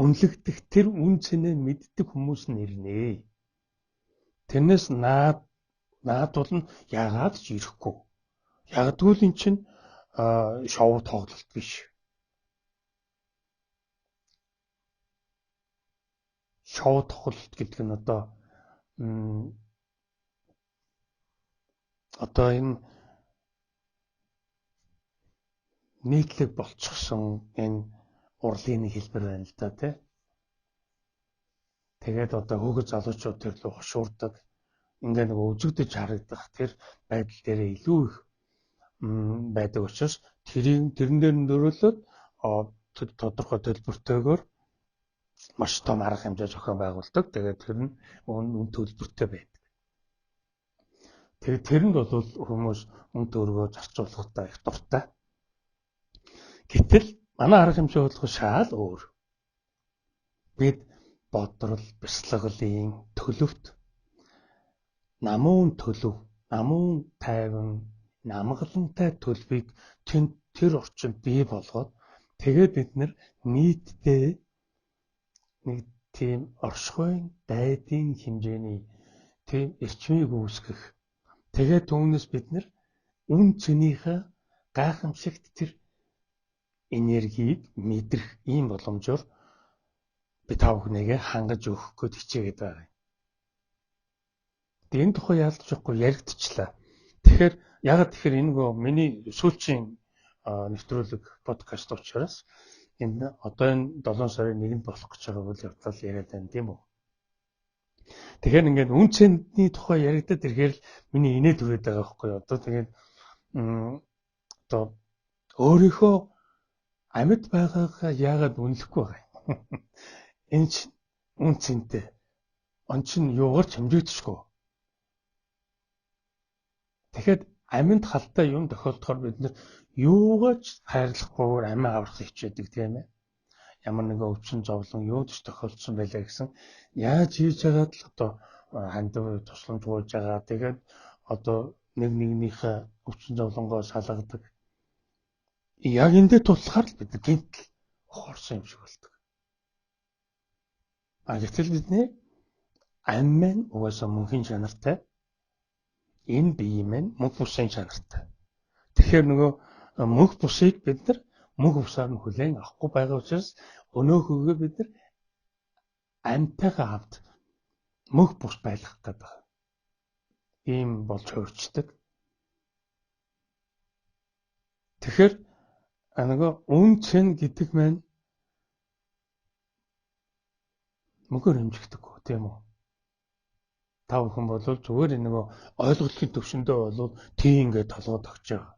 [SPEAKER 1] үнэлэгдэх тэр үн цэнээ мэддэг хүмүүс нь ирнэ. Тэрнээс наадвал нь яагаад ч ирэхгүй. Ягдгүй л эн чинь шоу тоглолт биш. Шоу тоглолт гэдэг нь одоо энэ нийтлэг болчихсон энэ урлын нэг хэлбэр байна л да тий. Тэгээд одоо хөөгд залуучууд тэр лөө хошуурдаг ингээ нэг үзэгдэж харагдах тэр байдал дээр илүү их байдаг учраас тэрэн дээр нөрөөлөд тодорхой төлбөртэйгээр маш том арга хэмжээ зохион байгуулдаг. Тэгээд тэр нь үн төлбөртэй байдаг. Тэгээд тэрэнд бол хүмүүс үн төгрөгөө зарцуулахтаа их дуртай. Гэтэл манай арга хэмжээ болох шал өөр. Бид бодрол, бясалгалын төлөвт намуун төлөв, намуун тайван, намгалантай төлөвийг тэр орчинд бий болгоод тэгээд бид нар нийтдээ нэг тийм оршихуйн дайдын хэмжээний тийм эрчмийг үүсгэх. Тэгээд түүнээс бид нар үн цэнийхээ гайхамшигт тэр энергийг мэдрэх ийм боломжоор би та бүхнийгээ хангаж өгөх гээд хичээгээд байгаа юм. Энэ тухай яалтч байхгүй яригдчихлаа. Тэгэхээр ягаад тэгэхээр энэ миний сүүлчийн нэвтрүүлэг подкаст учраас энэ одоо энэ 7 сарын 1-нд болох гэж байгаа үйл явдал яриад байна тийм үү. Тэгэхээр ингээд үн цэний тухай яригдаад ирэхээр л миний инээ түрээд байгаа байхгүй юу. Одоо тэгээд одоо өөрийнхөө амьд байгаагаа яагаад үнэлэхгүй байгаа юм. Энэ чинь үн цэнтэй. Он чинь юугаар ч хэмжигдэшгүй. Тэгэхээр амьд халтай юм тохиолдохоор бид нар юугаач хайрлахгүйгээр амиа аврах хичээдэг тийм ээ. Ямар нэгэн өвчин зовлон юуд ч тохиолдсон байлаа гэсэн яаж хийж байгаад л одоо хандив тусламж гуйж байгаа. Тэгээд одоо нэгнийхээ өвчин зовлонгоо салгадаг. Яг эндээ туслахаар л бид гинтл ухаарсан юм шиг болдог. Гэтэл бидний амь маань угаасаа мөнхийн чанартай. Энэ бие маань мөнх бусын чанартай. Тэгэхээр нөгөө мөнх бусыг бид нар мөнх бусаар нь хүлээн авахгүй байгаа учраас өнөөхөө бид нар амьтайгаа хамт мөнх бус байлгах гэдэг. Ийм болж хувирчдаг. Тэгэхээр нөгөө үн цэн гэдэг маань мөнхөр хэмжигдэггүй тийм үү? Та бүхэн бол зүгээр нөгөө ойлголтын төвшөндөө бол тийм ингээд толгойд огч байгаа.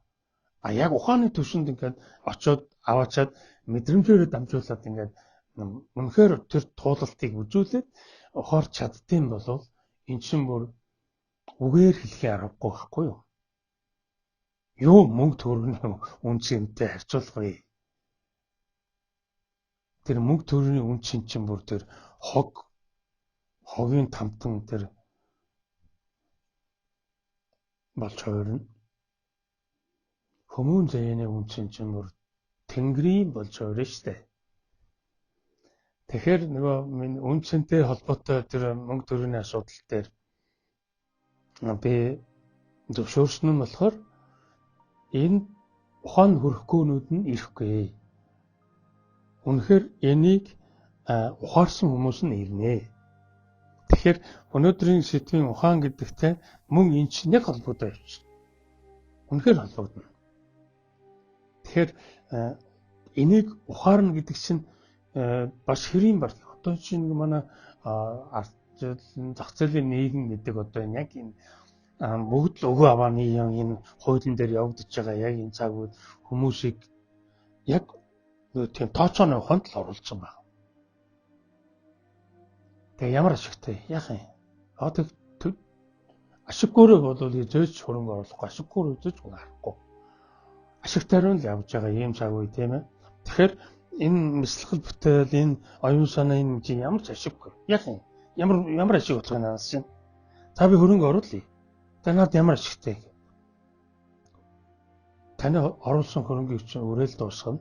[SPEAKER 1] Яг ухааны төвшөнд ингээд очиод аваачаад мэдрэмжээрээ дамжуулаад ингээд үнэхээр тэр туулалтыг үзүүлээд ухаарч чаддсан бол эн чинь бүр үгээр хэлхийн аргагүй байхгүй юу? Юу мөнгө төгрөгийн үн цэнтэй харьцуулгая. Тэр мөнгө төгрөгийн үн цэн чинь бүр тэр хогийн тамтан тэр болж хувирна. Хүмүүн зээний үн цэн чинь бүр тэнгэрийн болж хувирна штэ. Тэгэхээр нөгөө үн цэнтэй холбоотой тэр мөнгө төгрөгийн асуудал дээр би зөвшөөрсөн нь болохоор энэ ухаан хөрөхгөөнүүд нь ирэхгүй. Үнэхээр энийг ухаарсан хүмүүс нь ирнэ. Тэгэхээр өнөөдрийн сэдвийн ухаан гэдэгтэй мөн эн чинь яг холбоотой явчихна. Үнэхээр холбогдно. Тэгэхээр энийг ухаарна гэдэг чинь бас хэрийн барилга. одоо чинь манай зах зээлийн нийгэм гэдэг одоо яг энэ бүгд л өгөө авааны энэ хуулийн дээр явагдаж байгаа яг энэ цаг үед хүмүүсийг яг тийм тооцооны ухаанд л оруулсан байна. Тэгээ ямар ашигтай яах юм? Одоо ашиггүйрээ бол зөөж хөрөнгө оруулахгүй, ашиггүйрээ зөөж харахгүй. Ашигтай руу л явж байгаа ийм цаг үе тийм ээ. Тэгэхээр энэ мэслэл бүтээл, энэ оюун санаа энэ чинь ямар ч ашиггүй. Яах юм? Ямар ашиг болох юм араас чинь? Та би хөрөнгө оруулъя. Танад ямар ашигтай? Таны оруулсан хөрөнгийг чинь өрөөл дуусгана.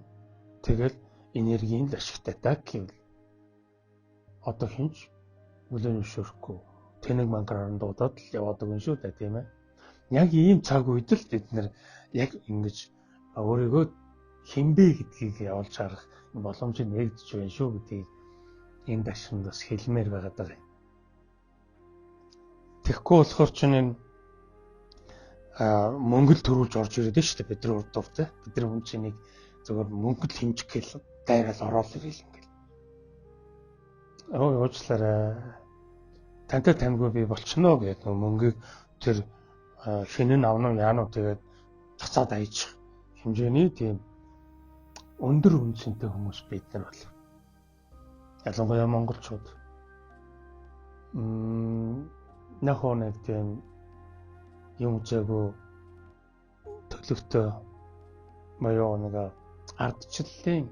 [SPEAKER 1] Тэгэл энергийн л ашигтай даа гэвэл одоо хинч үлэн өшөөрөхгүй тэнэг мангараар дуудаад л яваад байгаа юм шүү дээ тийм ээ. Яг ийм цаг үед л бид нэр яг ингэж өөрийгөө хинбэ гэдгийг явуулж харах боломжийг нэгдэж байна шүү гэдгийг энэ дашинд бас хэлмээр байгаа даа. Тэгэхгүй болохоор чинь энэ мөнгөл төрүүлж орж ирээд нь шүү дээ бидний урд дуур те. Бидний хүн чинь нэг зөвхөн мөнгөл хэмжих гээл дайрал ороод ирэл ингээл. Уучлаарай. Тантай тамгүй би болчихно гэдэг мөнгийг тэр хинэн авна яануу тэгээд цацаад аяж хэмжээний тийм өндөр үнцэнтэй хүмүүс бид нар бол. Ялангуяа монголчууд. Нэг тийм юм зээгөө төлөвтэй маяг нэг ардчлалын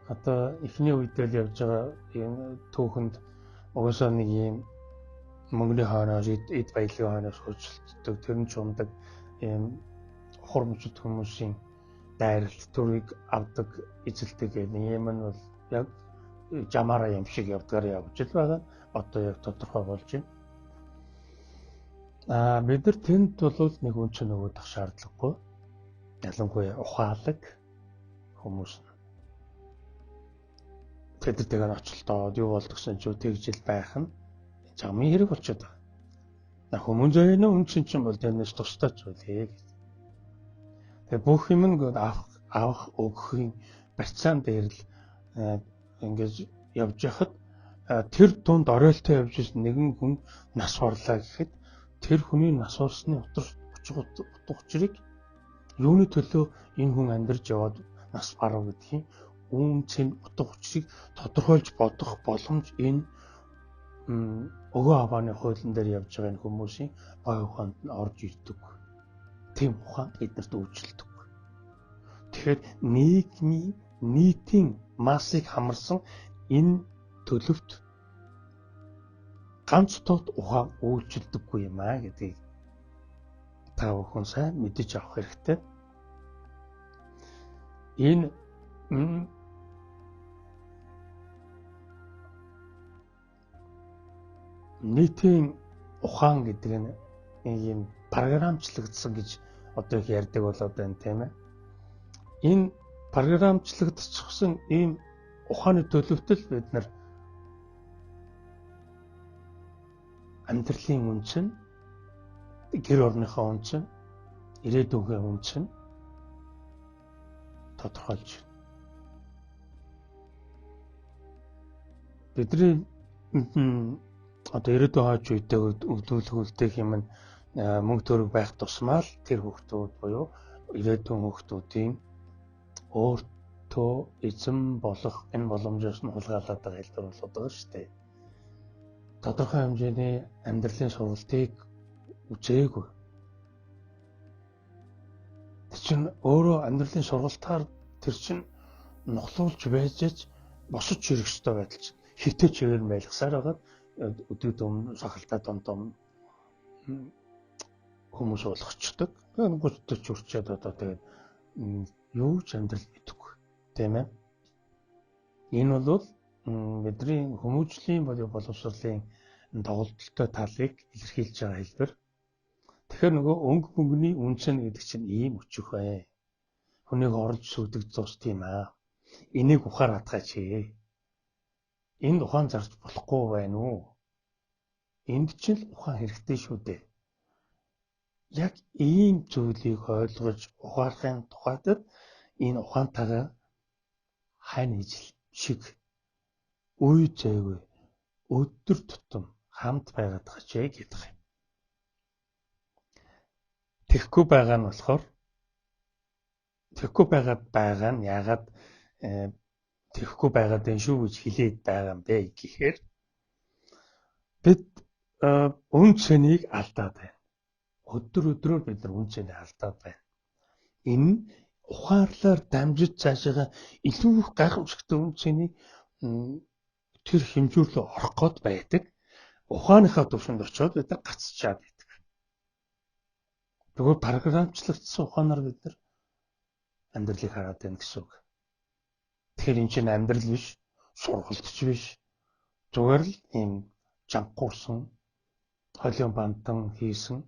[SPEAKER 1] одоо эхний үедэл явж байгаа энэ түүхэнд угаасаа нэг юм мөнгөний хойноос эд баялагын хойноос хурцлдаг тэр нь ч умдаг ийм хурамчд хүмүүсийн дайралт төрийг авдаг эзэлдэг юм нь бол яг жамаараа юм шиг явдгаар явж л байгаа. Одоо яг тодорхой болж байна. Бид нар тэнд бол нэг үн чинь нөгөөдөх шаардлагагүй. Ялангуяа ухаалаг хүмүүс. Тэдэртэйг нь очлоо юу болдог гэсэн ч тэгжил байх нь замын хэрэг болчиход байна. Хүмүүн зөөнө үн чинь бол тэрнээс тустай зүйлээ. Тэгээ бүх юм нь авах өгөхийн барьцаан дээр л ингэж явж яхад тэр дунд оройлтой явж нэгэн хүн нас орлаа гэхэд тэр хүний нас орсны утга учирыг юуны төлөө энэ хүн амьдарч яваад нас барав гэдгийг үнцэн утга учирыг тодорхойлж бодох боломж энэ өгөө авааны хуулийн дээр явж байгаа энэ хүмүүсийн гой ухаанд нь орж ирдэг. Тийм ухаан эднэрт үйлчилдэг. Тэгэхээр нийтийн массыг хамарсан энэ төлөвт ганц тот ухаан үйлчилдэггүй юм гэдгийг та бүхэн сайн мэдэж авах хэрэгтэй. Энэ нийтийн ухаан гэдэг нь ийм програмчлагдсан гэж одоо их ярьдаг болоод байна тийм ээ. Энэ програмчлагдчихсан ийм ухааны төлөвтөл бид нар амьдралын үнцэн, гэр орныхоо үнцэн, ирээдүйн үнцэн тодорхойлж байна. Бидний одоо ирээдүйн хойч үедээ өгдүүлэх юм нь мөнгө төгрөг байх тусмаа л тэр хүүхдүүд буюу ирээдүйн хүүхдүүдийн өөртөө эзэн болох энэ боломжоос нь хулгайлаад байгаа хэлбэр болоод байгаа шүү дээ. Тодорхой хэмжээний амьдралын сургалтыг үзээгүй. Тэр чинь өөрөө амьдралын сургалтаар тэр чинь нохлуулж байж босож ирэх ёстой байдал чинь хитэ чигээр байлгасаар байгаа. Өдөрт өмнө сахалтай том хүмүүс болгочдөг. 30-40 хүрчээд одоо тэгээд юу ч амьдрал мэдэхгүй тийм ээ. Энэ бол бидний хүмүүжлийн боловсролын тоглолттой талыг илэрхийлж байгаа хэлбэр. Тэгэхээр нөгөө өнгө мөнгөний үнцэн гэдэг чинь ийм өчөх бай. Хүнийг орлж сүдэг зус тийм аа. Энийг ухаар хатгаач. Энд ухаан зарж болохгүй байна уу? Энд ч л ухаан хэрэгтэй шүү дээ. Яг ийм зүйлийг ойлгож ухаарахын тухайд энэ ухаантайгаа хань ижил шиг үе зэйгүй өдөр тутам хамт байгаад гачээ гэдэг юм. Тэгэхгүй байгаа нь болохоор тэгэхгүй байгаа нь яагаад тэгэхгүй байгаад энэ шүү гэж хэлээд байгаа юм бэ гэхээр бид үн цэнийг алдаад байна. Өдрөөр бид нар үн цэнийг алдаад байна. Энэ ухаарлаар дамжиж цаашаа илүү их гайхамшигтай үн цэнийг тэр хэмжүүр рүү орох гээд байдаг. Ухааныхаа төвшөнд очиод бид нар гацчаад байдаг. Тэгвэл програмчлагдсан ухаанаар бид нар амьдралыг хараад байна гэсэн үг. Тэгэхээр энэ чинь амьдрал биш, сургалтч биш. Зүгээр л ийм жанхуурсан, холион бантан хийсэн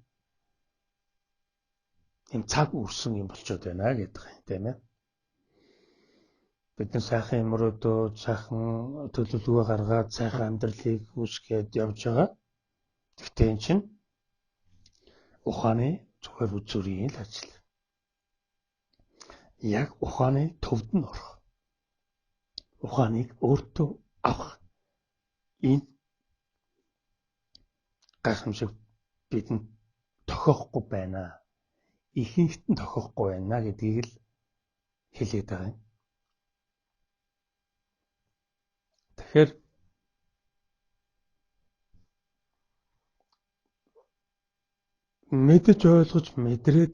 [SPEAKER 1] ийм цаг үрсэн юм болчиход байна гэдэг юм, тийм ээ. Бид нар сайхан юмруудөө, сайхан төлөвлөгөө гаргаад, сайхан амьдралыг үүсгээд явж байгаа. Гэхдээ энэ чинь ухааны зүгээр үзүүрийн л ажил. Яг ухааны төвд нь орох. Ухааныг өөртөө авах. Энэ гайхамшиг бидэнд тохиохгүй байна. Ихэнхт нь тохиохгүй байна гэдгийг л хэлээд байгаа юм. Тэгэхээр мэдэж ойлгож мэдрээд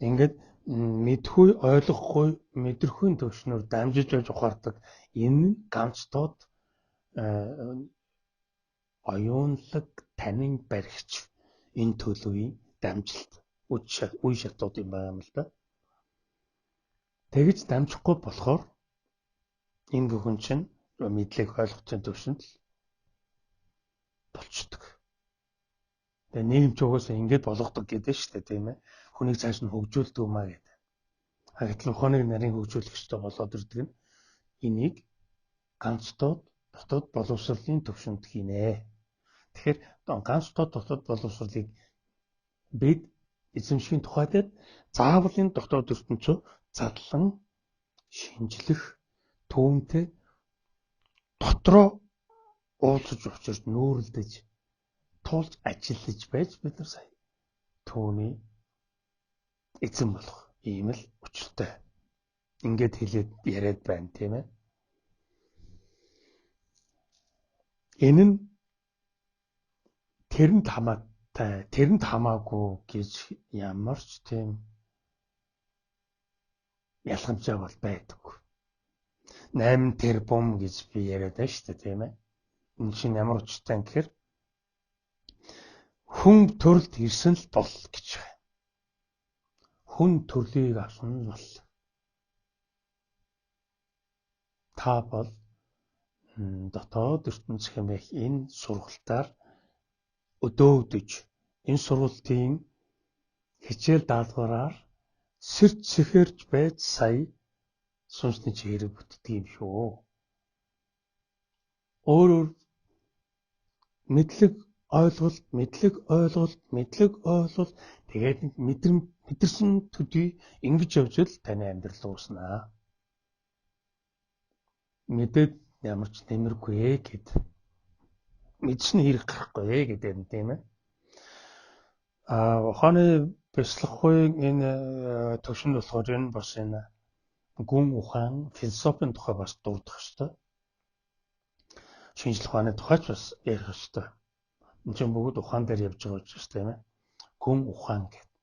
[SPEAKER 1] ингээд мэдхгүй ойлгохгүй мэдрэхүйн төвшнөр дамжиж байж ухаардаг энэ нь ганцдод оюунлаг танин баригч энэ төлөвийн дамжилт үе шатууд юм байна юм л да. Тэгж дамжихгүй болохоор энэ бүхэн чинь мэдлэг ойлгохын төвшөнд л болчдөг. Тэгээ нийгэмч угаасаа ингэж болгодог гэдэг шүү дээ, тийм ээ. Хүнийг цааш нь хөгжүүлдэг юм аа гэдэг. Гэтэл ухааныг нарийн хөгжүүлэх ёстой болоод ирдэг нь энийг ганцдод дотоод боловсролын төвшөнд хийнэ. Тэгэхээр ганцдод дотоод боловсролыг бид эзэмшихийн тухайд заавал энэ дотоод ертөнцөө задлан шинжлэх түүнтэй дотроо уулзаж учирч нүүрэлдэж туулж ажиллаж байж бид нар сая түүний эзэн болох ийм л учиртай. Ингээд хэлээд яриад байна, тийм ээ. Энэ нь тэрэнд хамаагүй гэж ямар ч тийм ялгамжаа бол байдаггүй. 8 тэрбум гэж би яриад байна шүү дээ, тийм ээ. Энэ чинь ямар учиртай гэхээр хүн төрөлд ирсэн л бол гэж байна. Хүн төрлийг авсан нь бол. Та бол дотоод ертөнц хэмээх энэ сургалтаар өдөөдөж энэ сургалтын хичээл даалгавраар сэрж сэхэрж байж сая сүнсний чирэг бүтдэг юм шүү. Өөрөөр мэдлэг ойлголт тэгээд мэдэрсэн төдий ингэж явж л таны амьдрал ууснаа. Мэдээд ямар ч нэмэргүй гэд мэдсэн хэрэг гарахгүй гэдэг юм, тийм ээ. Ухааны бяцлахгүй энэ төвшөнд болохоор энэ бас энэ гүн ухаан философийн тухай бас дурдах ёстой. Шинжлэх ухааны тухайч бас ярих ёстой. Энэ чинь бүгд ухаан дээр явж байгаа учраас, тийм ээ. Гүн ухаан гэдэг.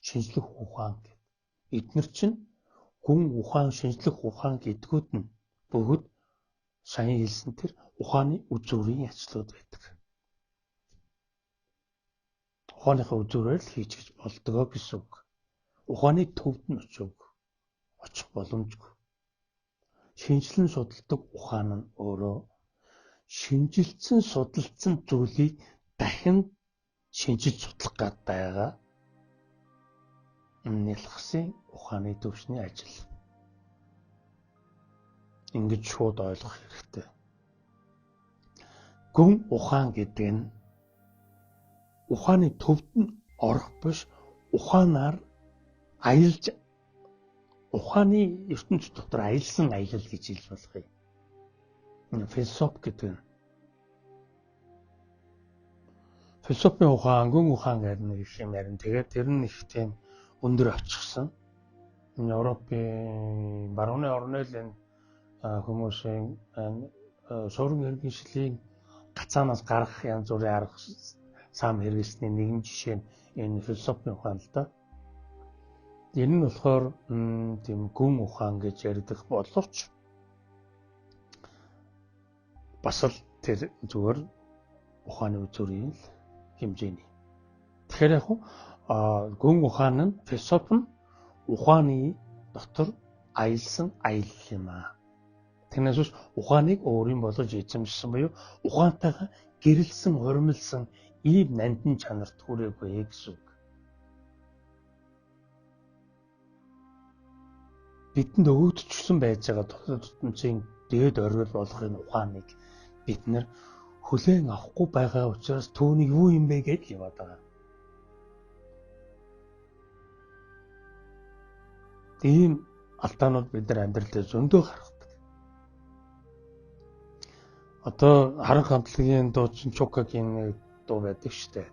[SPEAKER 1] Шинжлэх ухаан гэдэг. Эдгээр чинь гүн ухаан, шинжлэх ухаан гэдгүүд нь бүгд сайн хэлсэн тэр ухааны үзүүрийн ажлууд байдаг. Ухааныхаа үзүүрээр л хийчих болдгоо гэсэн үг. Ухааны төвд нь очих боломжгүй. Шинжилэн судалдаг ухаан нь өөрөө шинжилсэн судалсан зүйлийг дахин шинжилж судлах гээд байгаа нэлхсэн ухааны төвшний ажил. Ингэж шууд ойлгох хэрэгтэй. Гүн ухаан гэдэг нь ухааны төвд нь орох биш, ухаанаар аялж ухааны ертөнц дотор аялсан аялал гэж хэлж болох юм. философи гэдэг нь. Философийн ухаан, гүн ухаан гэдэг нэг юм ярина. Тэгээд тэр нь их тийм өндөр авчихсан. Европын барууны орны л энэ хүмүүсийн сургууль иргэншлийн гацаанаас гарах янз бүрийн арга сам хэрэглэсний нэгэн жишээ нь энэ философийн ухаан л да. Энэ нь болохоор тийм гүн ухаан гэж ярьдаг боловч бас л тэр зүгээр ухааны үзүүрийн л хэмжээний. Тэгэхээр яг гүн ухаан нь философи нь ухааны дотор аялсан аялал юм аа. Тэрнээс биш ухааныг өөрийн болгож эзэмшсэн буюу ухаантайгаа гэрэлсэн, хуримлсан ийм нандин чанарт хүрээгүй гэсэн үг. Бидэнд өгөгдчихсэн байж байгаа дотоод ертөнцийн дээд оргил болгохын ухааныг бид нэр хүлээн авахгүй байгаа учраас түүнийг юу юм бэ гэж яваад байгаа. Тийм алдаанууд бид нар амьдралдаа зөндөө гаргадаг. Одоо харан хамтлагийн дуучин Чукагийн дуу байдаг штэ.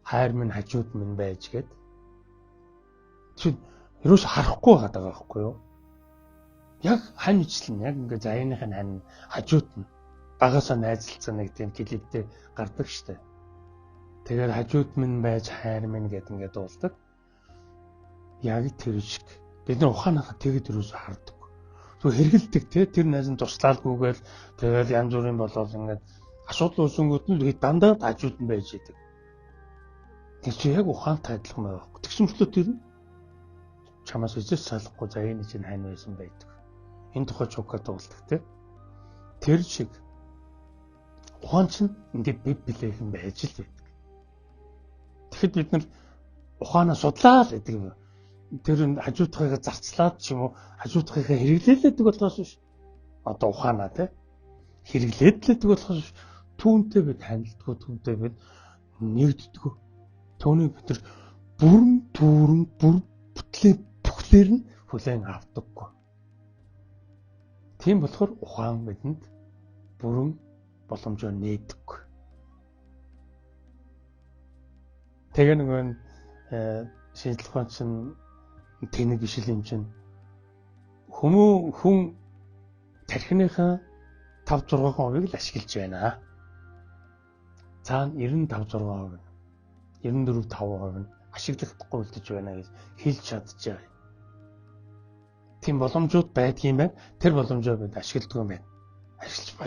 [SPEAKER 1] Хайр минь хажууд минь байж гээд. Чи ерөөс харахгүй байгаа байхгүй юу? Яг хань ичлэн яг ингээ заяаных нь хань хажууд нь багасаа найзалцсан нэг тийм клиптэй гардаг штэ. Тэгээд хажууд минь байж хайр минь гэд ингээ дуулдаг. Яг тэр шиг бид нар ухаанаа тэгэд ерөөсө хардаг. Тэгвэл хэрэгэлдэг те тэр найз нь туслаалгүйгээл тэгэл янз бүрийн болоод ингээд асуудал үүсэнгүүт нь дандаа хажууд нь байж идэг. Тэр чи яг ухаантай адилхан байгаа байхгүй. Тэгсэн мөртлөө тэр нь чамаас эзэс салахгүй заяаны чинь хань байсан байдаг. Энэ тухай чука дуулдаг те. Тэр шиг ухаан чинь ингээд бив билээхэн байж л байдаг. Тэгэхэд бид нар ухаанаа судлаа л гэдэг юм. Тэр нь хажуудхыгаа зарцлаад ч юм уу хажуудхыгаа хэрэглээлээдэг болохоос биш. Одоо ухаанаа те хэрэглээдэлдэг болохоос биш. Түүнтэй бид танилдгүй, түүнтэй бид нэгддэггүй. Түүнийг бид нар бүрэн бүтлээр нь хүлээн авдаггүй. Тийм болохоор ухаан бидэнд бүрэн боломжоо нээдэггүй. Тэгээ нөгөө шинжлэх ухаан чинь тэнэг ишил юм чинь хүн тархиныхаа 5-6% л ашиглаж байна. Цаана 95-6%, 94-5% нь ашиглахдаггүй үлдэж байна гэж хэлж чадчихжээ. Тийм боломжууд байдгийн байна. Тэр боломжоо бид ашигладаг юм байна.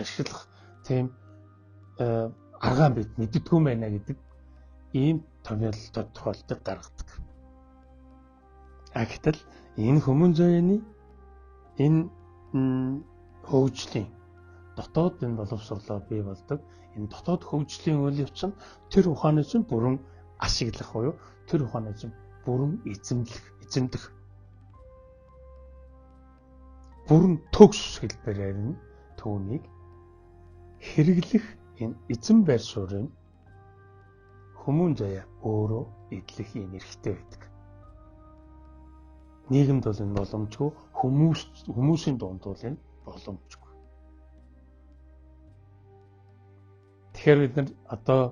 [SPEAKER 1] Ашиглах тийм аргаа бид мэддэггүй байна гэдэг ийм тохиолдолд гаргадаг. Гэтэл энэ хүмүүн заяаны энэ хөгжлийн дотоод энэ боловсруулал бий болдог. Энэ дотоод хөгжлийн үйл явц нь тэр ухааны чинь бүрэн ашиглах буюу тэр ухааны чинь бүрэн эзэмдэх бүрэн төгс хэлбэрээр нь түүнийг хэрэглэх энэ эзэн байр суурийг хүмүүн заяа өөрөө эдлэх юм эрхтэй байдаг. Нийгэмд бол энэ боломжгүй, хүмүүсийн дунд бол энэ боломжгүй. Тэгэхээр бид нар одоо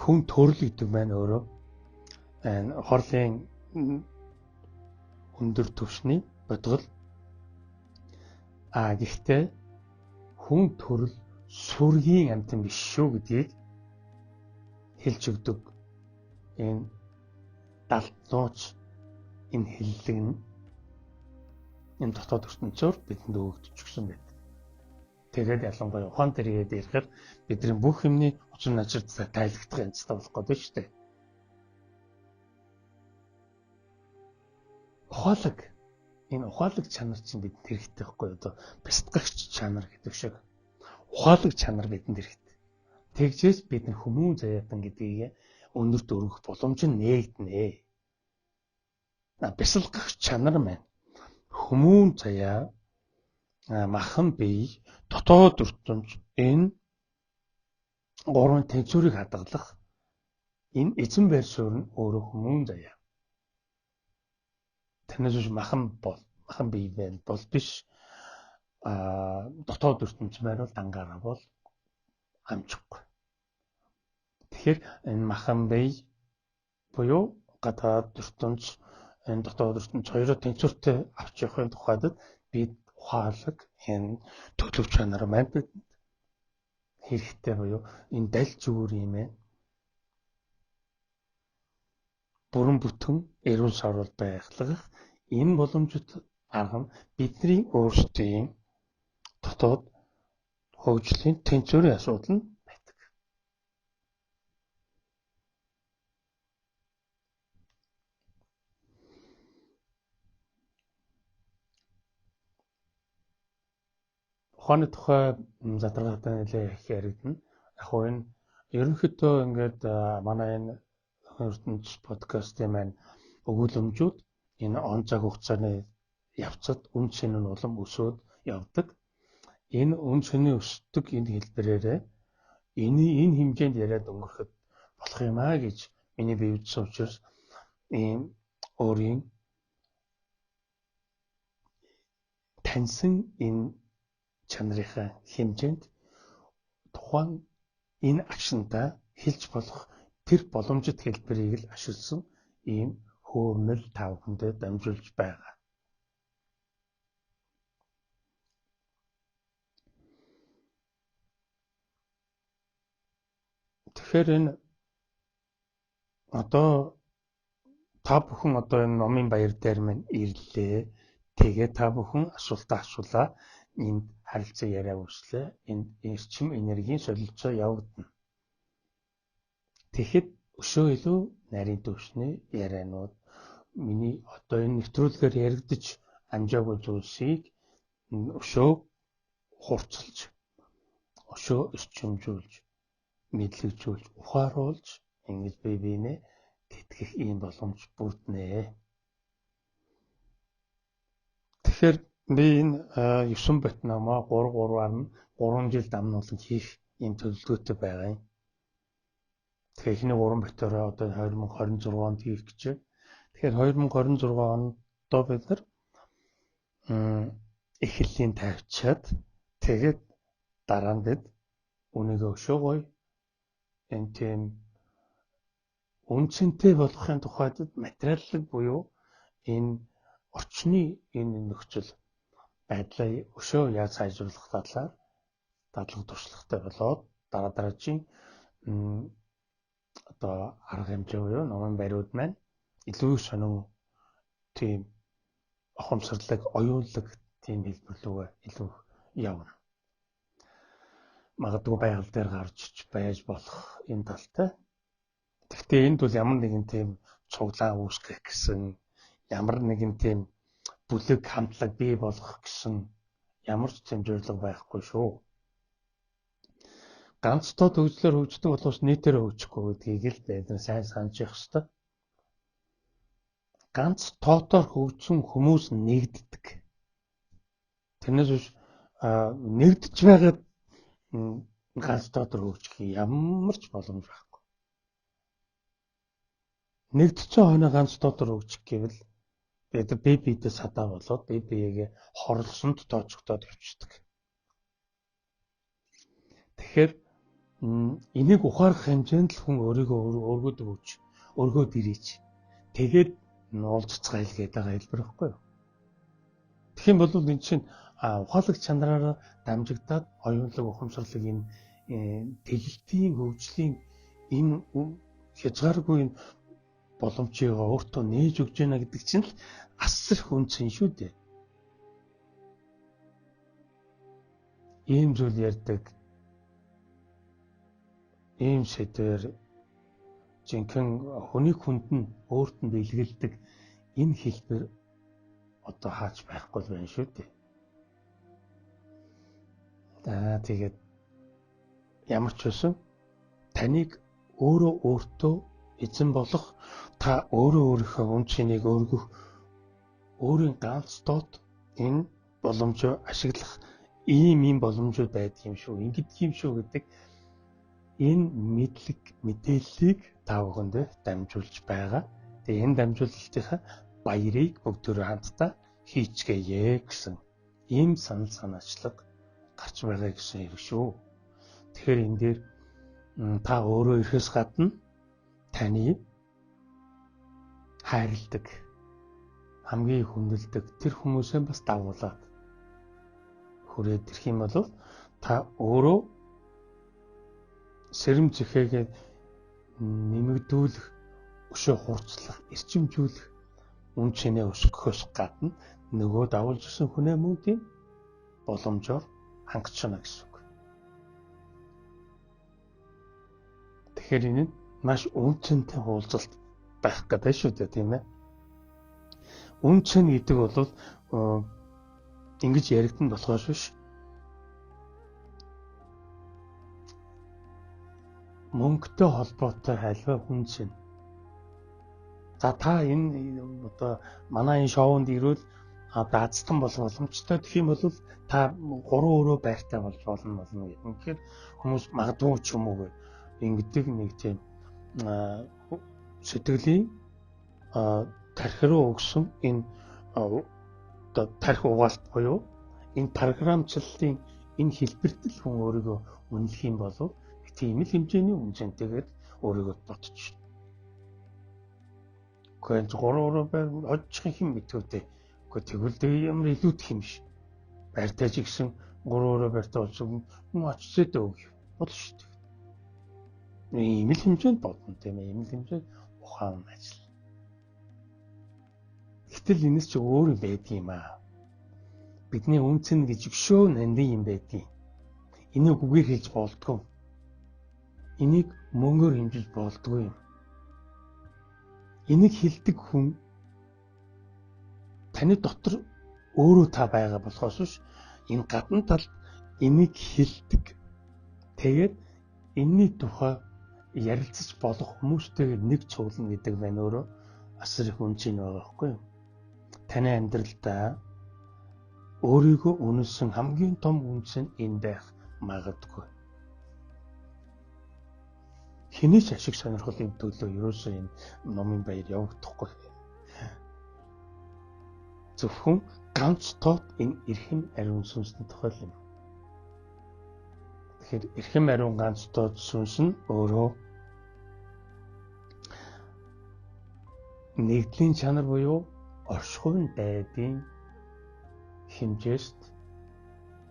[SPEAKER 1] хүн төрөл гэдэг маань өөрөө хорлын өндөр түвшний бодгол. Гэхдээ хүн төрөл сүргийн амьтан биш шүү гэдгийг хэлж өгдөг. Энэ далдлууч энэ хэллэг нь энэ дотоод ертөнцөөр бидэнд өгөгдчихсэн байдаг. Тэгээд ялангуяа ухаан тэргээд ирэхээр бидний бүх юмны учир начир тайлбарлах янзтай болох гэдэг шүү дээ. Ухаалаг чанар чинь бидэнд хэрэгтэй байхгүй юу? Одоо бясалгагч чанар гэдэг шиг ухаалаг чанар бидэнд хэрэгтэй. Тэгжээс бид нар хүмүүн заяатан гэдгийг өнөрт өргөх боломж нь нээгдэнэ. Бясалгагч чанар маань хүмүүн заяа махан бие дотоод ертөнц энэ гурван тэнцвэрийг хадгалах энэ эзэн байр суурь нь өөрөө хүмүүн заяа. Танаас биш махан бие байна бол биш. дотоод ертөнц маань бол дангаараа бол амжихгүй. Тэгэхээр энэ махан бие буюу гадаад ертөнц энэ дотоод ертөнц хоёроо тэнцвэртэй авч явахын тухайд бид ухаалаг энэ төлөв чанар маань бид хэрэгтэй буюу энэ даль зүгээр юм ээ. Бүрэн бүтэн эрүүл сарвал байхлах энэ боломжит арга нь бидний өөрсдийн дотоод хөгжлийн тэнцвэрийн асуудал нь байдаг. Ухааны тухай задрагатай нэлээ их яригдана. Яг нь ерөнхийдөө ингээд манай энэ ертөнц подкастын маань өгүүлэмжүүд энэ он цаг хугацааны явцад үн цэн нь улам өсөөд явдаг. Энэ үн цэний өсдөг энэ хэлбэрээрээ энэ хэмжээнд яриад өнгөрөхөд болох юм аа гэж миний бие үзсэн учраас ийм өөрийн таньсан энэ чанарынхаа хэмжээнд тухайн энэ акшнтаа хэлж болох тэр боломжит хэлбэрийг л ашигласан ийм хөөрмөл тав хүндээ дамжуулж байгаа. Тэгэхээр энэ одоо та бүхэн одоо энэ номын баяр дээр минь ирлээ. Тэгээ та бүхэн асуултаа асуулаа. Энд харилцаа яриа үүслээ. Энд эрчим энергийн солилцоо явагдана. Тэгэхэд өшөө илүү нарийн төвшний ярианууд миний одоо энэ нэвтрүүлгээр яригдаж амжаагүй зүйлсийг өшөө хурцлж, өшөө эрчимжүүлж, мэдлэгжүүлж, ухааруулж ингэж бие биенээ тэтгэх ийм боломж бүрднэ. Тэгэхээр би энэ 9 бот намаа 3-3-аар нь 3 жил дамнуулан хийх ийм төлөвлөгөөтэй байгаа юм. Тэгэхээр эхний 3 ботороо одоо 2026 онд хийх гэж байна. Тэгэхээр 2026 онд бид нар эхлэлийн тавьчаад тэгээд дараа нь бид үнэгээ өшөө гоё энэ тийм үнцэнтэй болгохын тухайд материаллык буюу энэ орчны энэ нөхцөл байдлаа өшөө яаж сайжруулах талаар дадлаг туршлагатай болоод дараагийн одоо арга хэмжээ буюу номын бариуд маань илүү сонин тийм ухамсарлаг, оюунлаг тийм хэлбэр рүү илүү явна. Магадгүй байгаль дээр гарч байж болох энэ талтай. Гэхдээ энд бол ямар нэгэн тийм цуглаан үүсгэх гэсэн ямар нэгэн тийм бүлэг хамтлаг бий болгох гэсэн ямар ч тийм зорилго байхгүй шүү. Ганц тоо төгжлөөр хөгждөг боловч нийтээр хөгжихгүй гэдгийг л бид сайн санаж явах хэрэгтэй. Ганц тоотоор хөгжсөн хүмүүс нэгддэг. Тэрнээс биш нэгдэж байгаад ганц тоотоор хөгжих ямар ч боломж байхгүй. Нэгдсэн хойно ганц тоотоор хөгжих гэвэл бид биедээ садаа болоод биегээ хорлсонд тоочгдоод явчихдаг. Тэгэхээр энийг ухаарах хэмжээнд л хүн өөрийгөө өргөдөг өгч, өргөөд ирээч. Тэгээд уулзцгайл гэдэг байгаа хэлбэр байхгүй юу? Тэгэх юм бол энэ чинь ухаалаг чанараараа дамжигдаад оюунлаг ухамсарлаг энэ тэгэлтийн хөгжлийн энэ хязгааргүй энэ боломжийг өөртөө нээж өгч яана гэдэг чинь л асар хүнцэн шүү дээ. Ийм зүйл ярьдаг. Ийм сэдвэр жинхэнэ хүний хүнд нь өөрт нь бэлгэлдэг энэ хэлбэр одоо хаач байхгүй байна шүү дээ. Тэгээд ямар ч байсан таныг өөртөө эзэн болох та өөрийнхөө үн цэнийг өргөх өөрийн ганц дот энэ боломжоо ашиглах ийм боломжууд байдаг юм шүү. Ингэдэг юм шүү гэдэг энэ мэдлэг мэдээллийг та бүхэндээ дамжуулж байгаа. Тэгээ энэ дамжуулалтынхаа баярыг бүгдөө хамтдаа хийцгээе гэсэн ийм санал санаачлага гарч байгаа гэсэн хэрэг шүү. Тэгэхээр энэ дээр та өөрөө ирэхээс гадна таны хайрладаг, хамгийн хүндэлдэг тэр хүмүүсээ бас дагуулад хүрээд ирэх юм бол та өөрөө сэрэм зэхээгээ нэмэгдүүлэх, өшөө хурцлах, эрчимжүүлэх үн чинээ өсгөхөөс гадна нөгөө дагуулж ирсэн хүнээ мөн тийм боломжоор хангачна гэсэн үг. Тэгэхээр энэ нь маш үнцэнтэй уулзалт байх гэдэг шүү дээ, тийм ээ. Үнцэн гэдэг бол ингэж яригдан болохоос биш. Мөнгөтэй холбоотой хальваа үнцэн. За та энэ одоо манай энэ шоунд ирвэл даацтан болох боломжтой. Тэгэх юм бол та 3 өрөө байртай болж болно гэх. Тэгэхээр хүмүүс магадгүй ч юм уу ингэдэг нэг тийм сэтгэлийн тархи руу өгсөн энэ одоо тархи угаалт буюу энэ програмчлалын энэ хэлбэртэл хүн өөрийгөө үнэлэх юм бол тийм л хэмжээний үнцэнтэйгээр өөрийгөө бодчих. Гэхдээ 3 өрөө байр очих юм мэдвүтэй. Тэгвэл ямар илүүдэх юм биш. Байртай ч гэсэн 3 өрөө байртай болсон хүн очицээдээ өгөх болно шүү дээ. Ийм л хэмжээнд бодно тийм ээ. Ийм л хэмжээнд ухаан ажил. Гэтэл энэс ч өөр юм байдгийм аа. Бидний үнцэн гэж өшөө нандин юм байдгийг. Энийг үгээр хэлж болдгоо. Энийг мөнгөөр хэмжиж болдгоо юм. Энийг хэлдэг хүн таны дотор өөрөө та байгаа болохоос биш энэ гадна талд энийг хэлдэг. Тэгээд энэний тухай ярилцаж болох хүмүүстэйгээ нэг цуглана гэдэг байна өөрөө асар их үнцэн байгаа байхгүй юу? Таны амьдралдаа өөрийгөө үнэлсэн хамгийн том үнцэн энэ байх магадгүй. Хинээч ашиг сонирхлын төлөө ерөөсөө энэ номын баяр явагдахгүй. Зөвхөн ганц тоод энэ эрхэм ариун сүнсний тухай юм. Тэгэхээр эрхэм ариун ганц тоод сүнс нь өөрөө нэгдлийн чанар буюу оршихуйн дайдын хэмжээст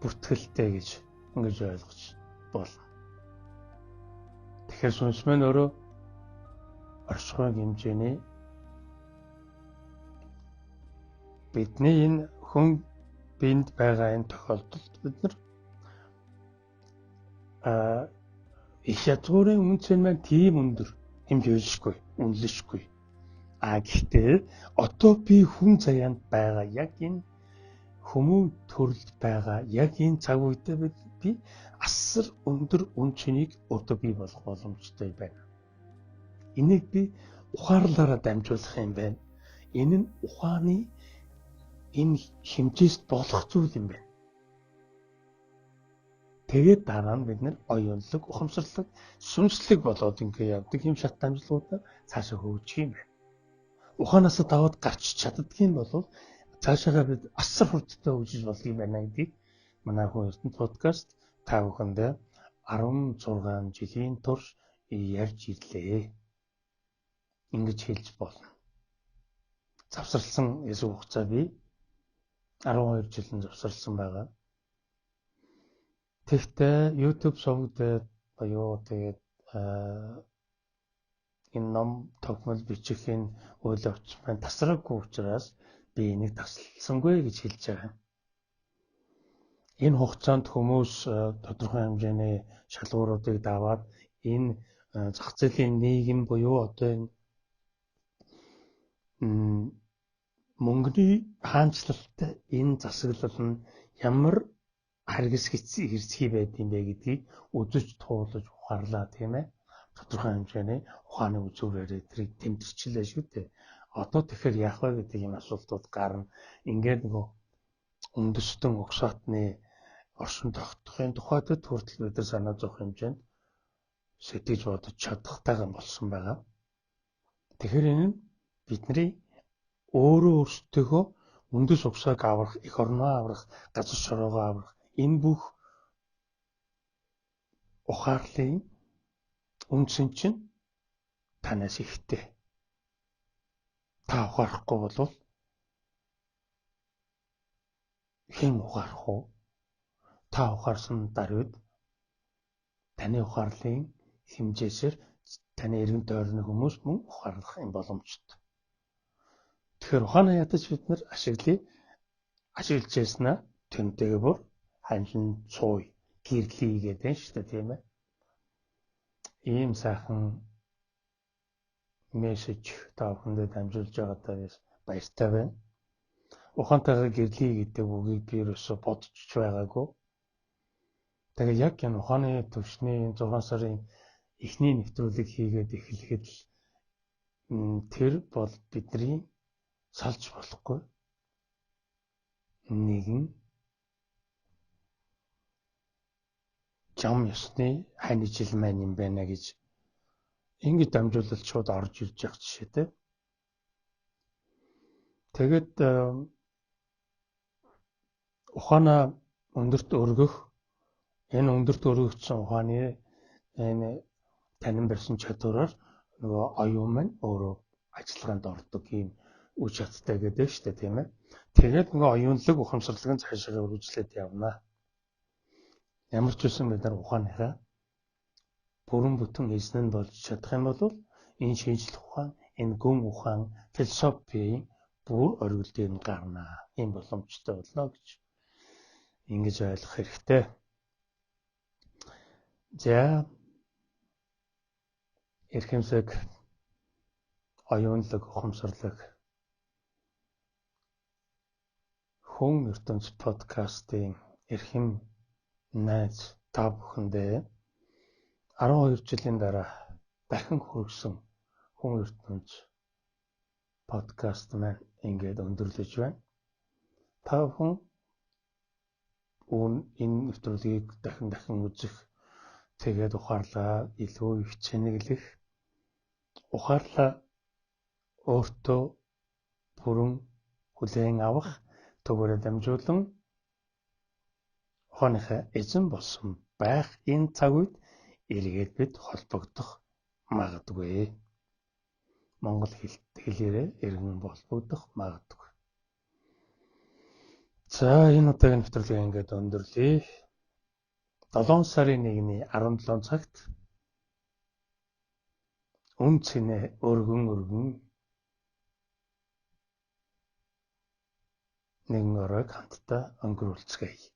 [SPEAKER 1] бүртгэлтэй гэж ингэж ойлгож болно. Тэгэхээр сүнс маань өөрөө оршихуйн хэмжээний бидний энэ хүн биед байгаа энэ тохиолдолд бид нар их язгуурын үнцэн маань тийм өндөр хэмжээшгүй, үнэлшгүй. Гэхдээ одоо би хүн заяанд байгаа яг энэ хүмүүн төрөлд байгаа яг энэ цаг үед би асар өндөр үн чинийг одоо бий болох боломжтой байна. Энийг би ухаарлаараа дамжуулах юм байна. Энэ нь ухааны энэ хэмжээст болох зүйл юм байна. Тэгээд дараа нь бид нэр оюунлаг, ухамсарлаг, сүнслэг болоод ингэ явдаг юм шат дамжлагуудаа цаашаа хөгжих юм байна. Ухаанаас даваад гарч чаддгийн бол цаашаагаа бид асар хурдтай хөгжиж болох юм байна гэдгийг манай хүн эрдэнэ подкаст та бүхэндээ 16 жилийн турш ярьж ирлээ. Ингэж хэлж болно. Завсарласан эсвэл хугацаа би 12 жилийн завсарласан байгаа. Тэгтээ YouTube сувгад буюу тэгээд энэ ном тогтмол бичихийн үйл явц маань тасраггүй учраас би энийг тасласангүй гэж хэлж байгаа. Энэ хугацаанд хүмүүс тодорхой хэмжээний шалгууруудыг даваад энэ зах зээлийн нийгэм буюу одоо энэ мөнгөний хаанчлалтай энэ засаглал нь ямар харгас хэрцгий байд юм бэ гэдгийг үзэж туулж ухаарлаа тийм ээ. Тодорхой хэмжээний ухааны үзүүрээр тэрийг тэмдэрчлээ шүү дээ. Одоо тэгэхээр яах вэ гэдэг юм асуултууд гарна. Ингээд нөгөө үндэстэн угсаатны оршин тогтохын тухайд хүртэл бид нар санаа зовх хэмжээнд сэтгэж бодож чадахтайгаа болсон байгаа. Тэгэхээр энэ нь бидний өөрөө өөрсдөө үндэс угсааг аврах, эх орноо аврах, газар шороогоо аврах энэ бүх ухаарлын үндсэн чинь танаас ихтэй. Та ухаарахгүй бол хэн ухаарах вэ? Та ухаарсан даруйд таны ухаарлын хэмжээсээр таны эргэн тойрны хүмүүс мөн ухаарлах юм боломжтой. Тэгэхээр ухаанаа ядаж бид нар ашиглаж яснаа тэнтэйгээ бүр ханилан цууй гэрлий гэдэг нь шүү дээ, тийм ээ. Ийм сайхан мессеж та бүхэндээ дамжуулж байгаадаа баяртай байна. Ухаантайгаар гэрлий гэдэг үгийг би ерөөсө бодож байгаагүй. Тэгээд яг энэ ухааны төвшний 6 сарын эхний нэвтрүүлэг хийгээд эхлэхэд л тэр бол бидний салж болохгүй нэгэн зам ёсны хань жил маань юм байна гэж ингэж дамжуулалт шууд орж ирж явах жишээтэй. Тэгээд ухаанаа өндөрт өргөх энэ өндөрт өргөгдсөн ухааны энэ танин барьсан чадвараар нөгөө оюун маань өөрөө ажиллагаанд ордог юм үе шаттай гэдэг шүү дээ, тийм ээ. Тэгээд нөгөө оюунлаг ухамсарлаг нь цаашаа үргэлжлээд явна. Ямар ч үсэн бид нар ухааныхаа бүрэн бүтэн эзэн нь болж чадах юм бол энэ шинжлэх ухаан, энэ гүн ухаан, философийн бүр оргил дээр нь гарна. Ийм боломжтой болно гэж ингэж ойлгох хэрэгтэй. За эрхэмсэг оюунлаг ухамсарлаг хүн ертөнц подкастын эрхэм найз та бүхэндээ 12 жилийн дараа дахин хүргэсэн хүн ертөнц подкаст маань ингээд өндөрлөж байна. Та бүхэн энэ нэвтрүүлгийг дахин үзэх, тэгээд ухаарлаа илүү их чэнэглэх, ухаарлаа өөртөө бүрэн хүлээн авах түүгээр дамжуулан ухааныхаа эзэн болсон байх энэ цаг үед эргээд бид холбогдох магадгүй. Монгол хэлээрээ эргэн холбогдох магадгүй. За энэ удаагийн нэвтрүүлгийг ингээд өндөрлөе. 7 сарын 1-ний 17 цагт үн цэнэ өргөн нэгэн оройг хамтдаа өнгөрүүлцгээе.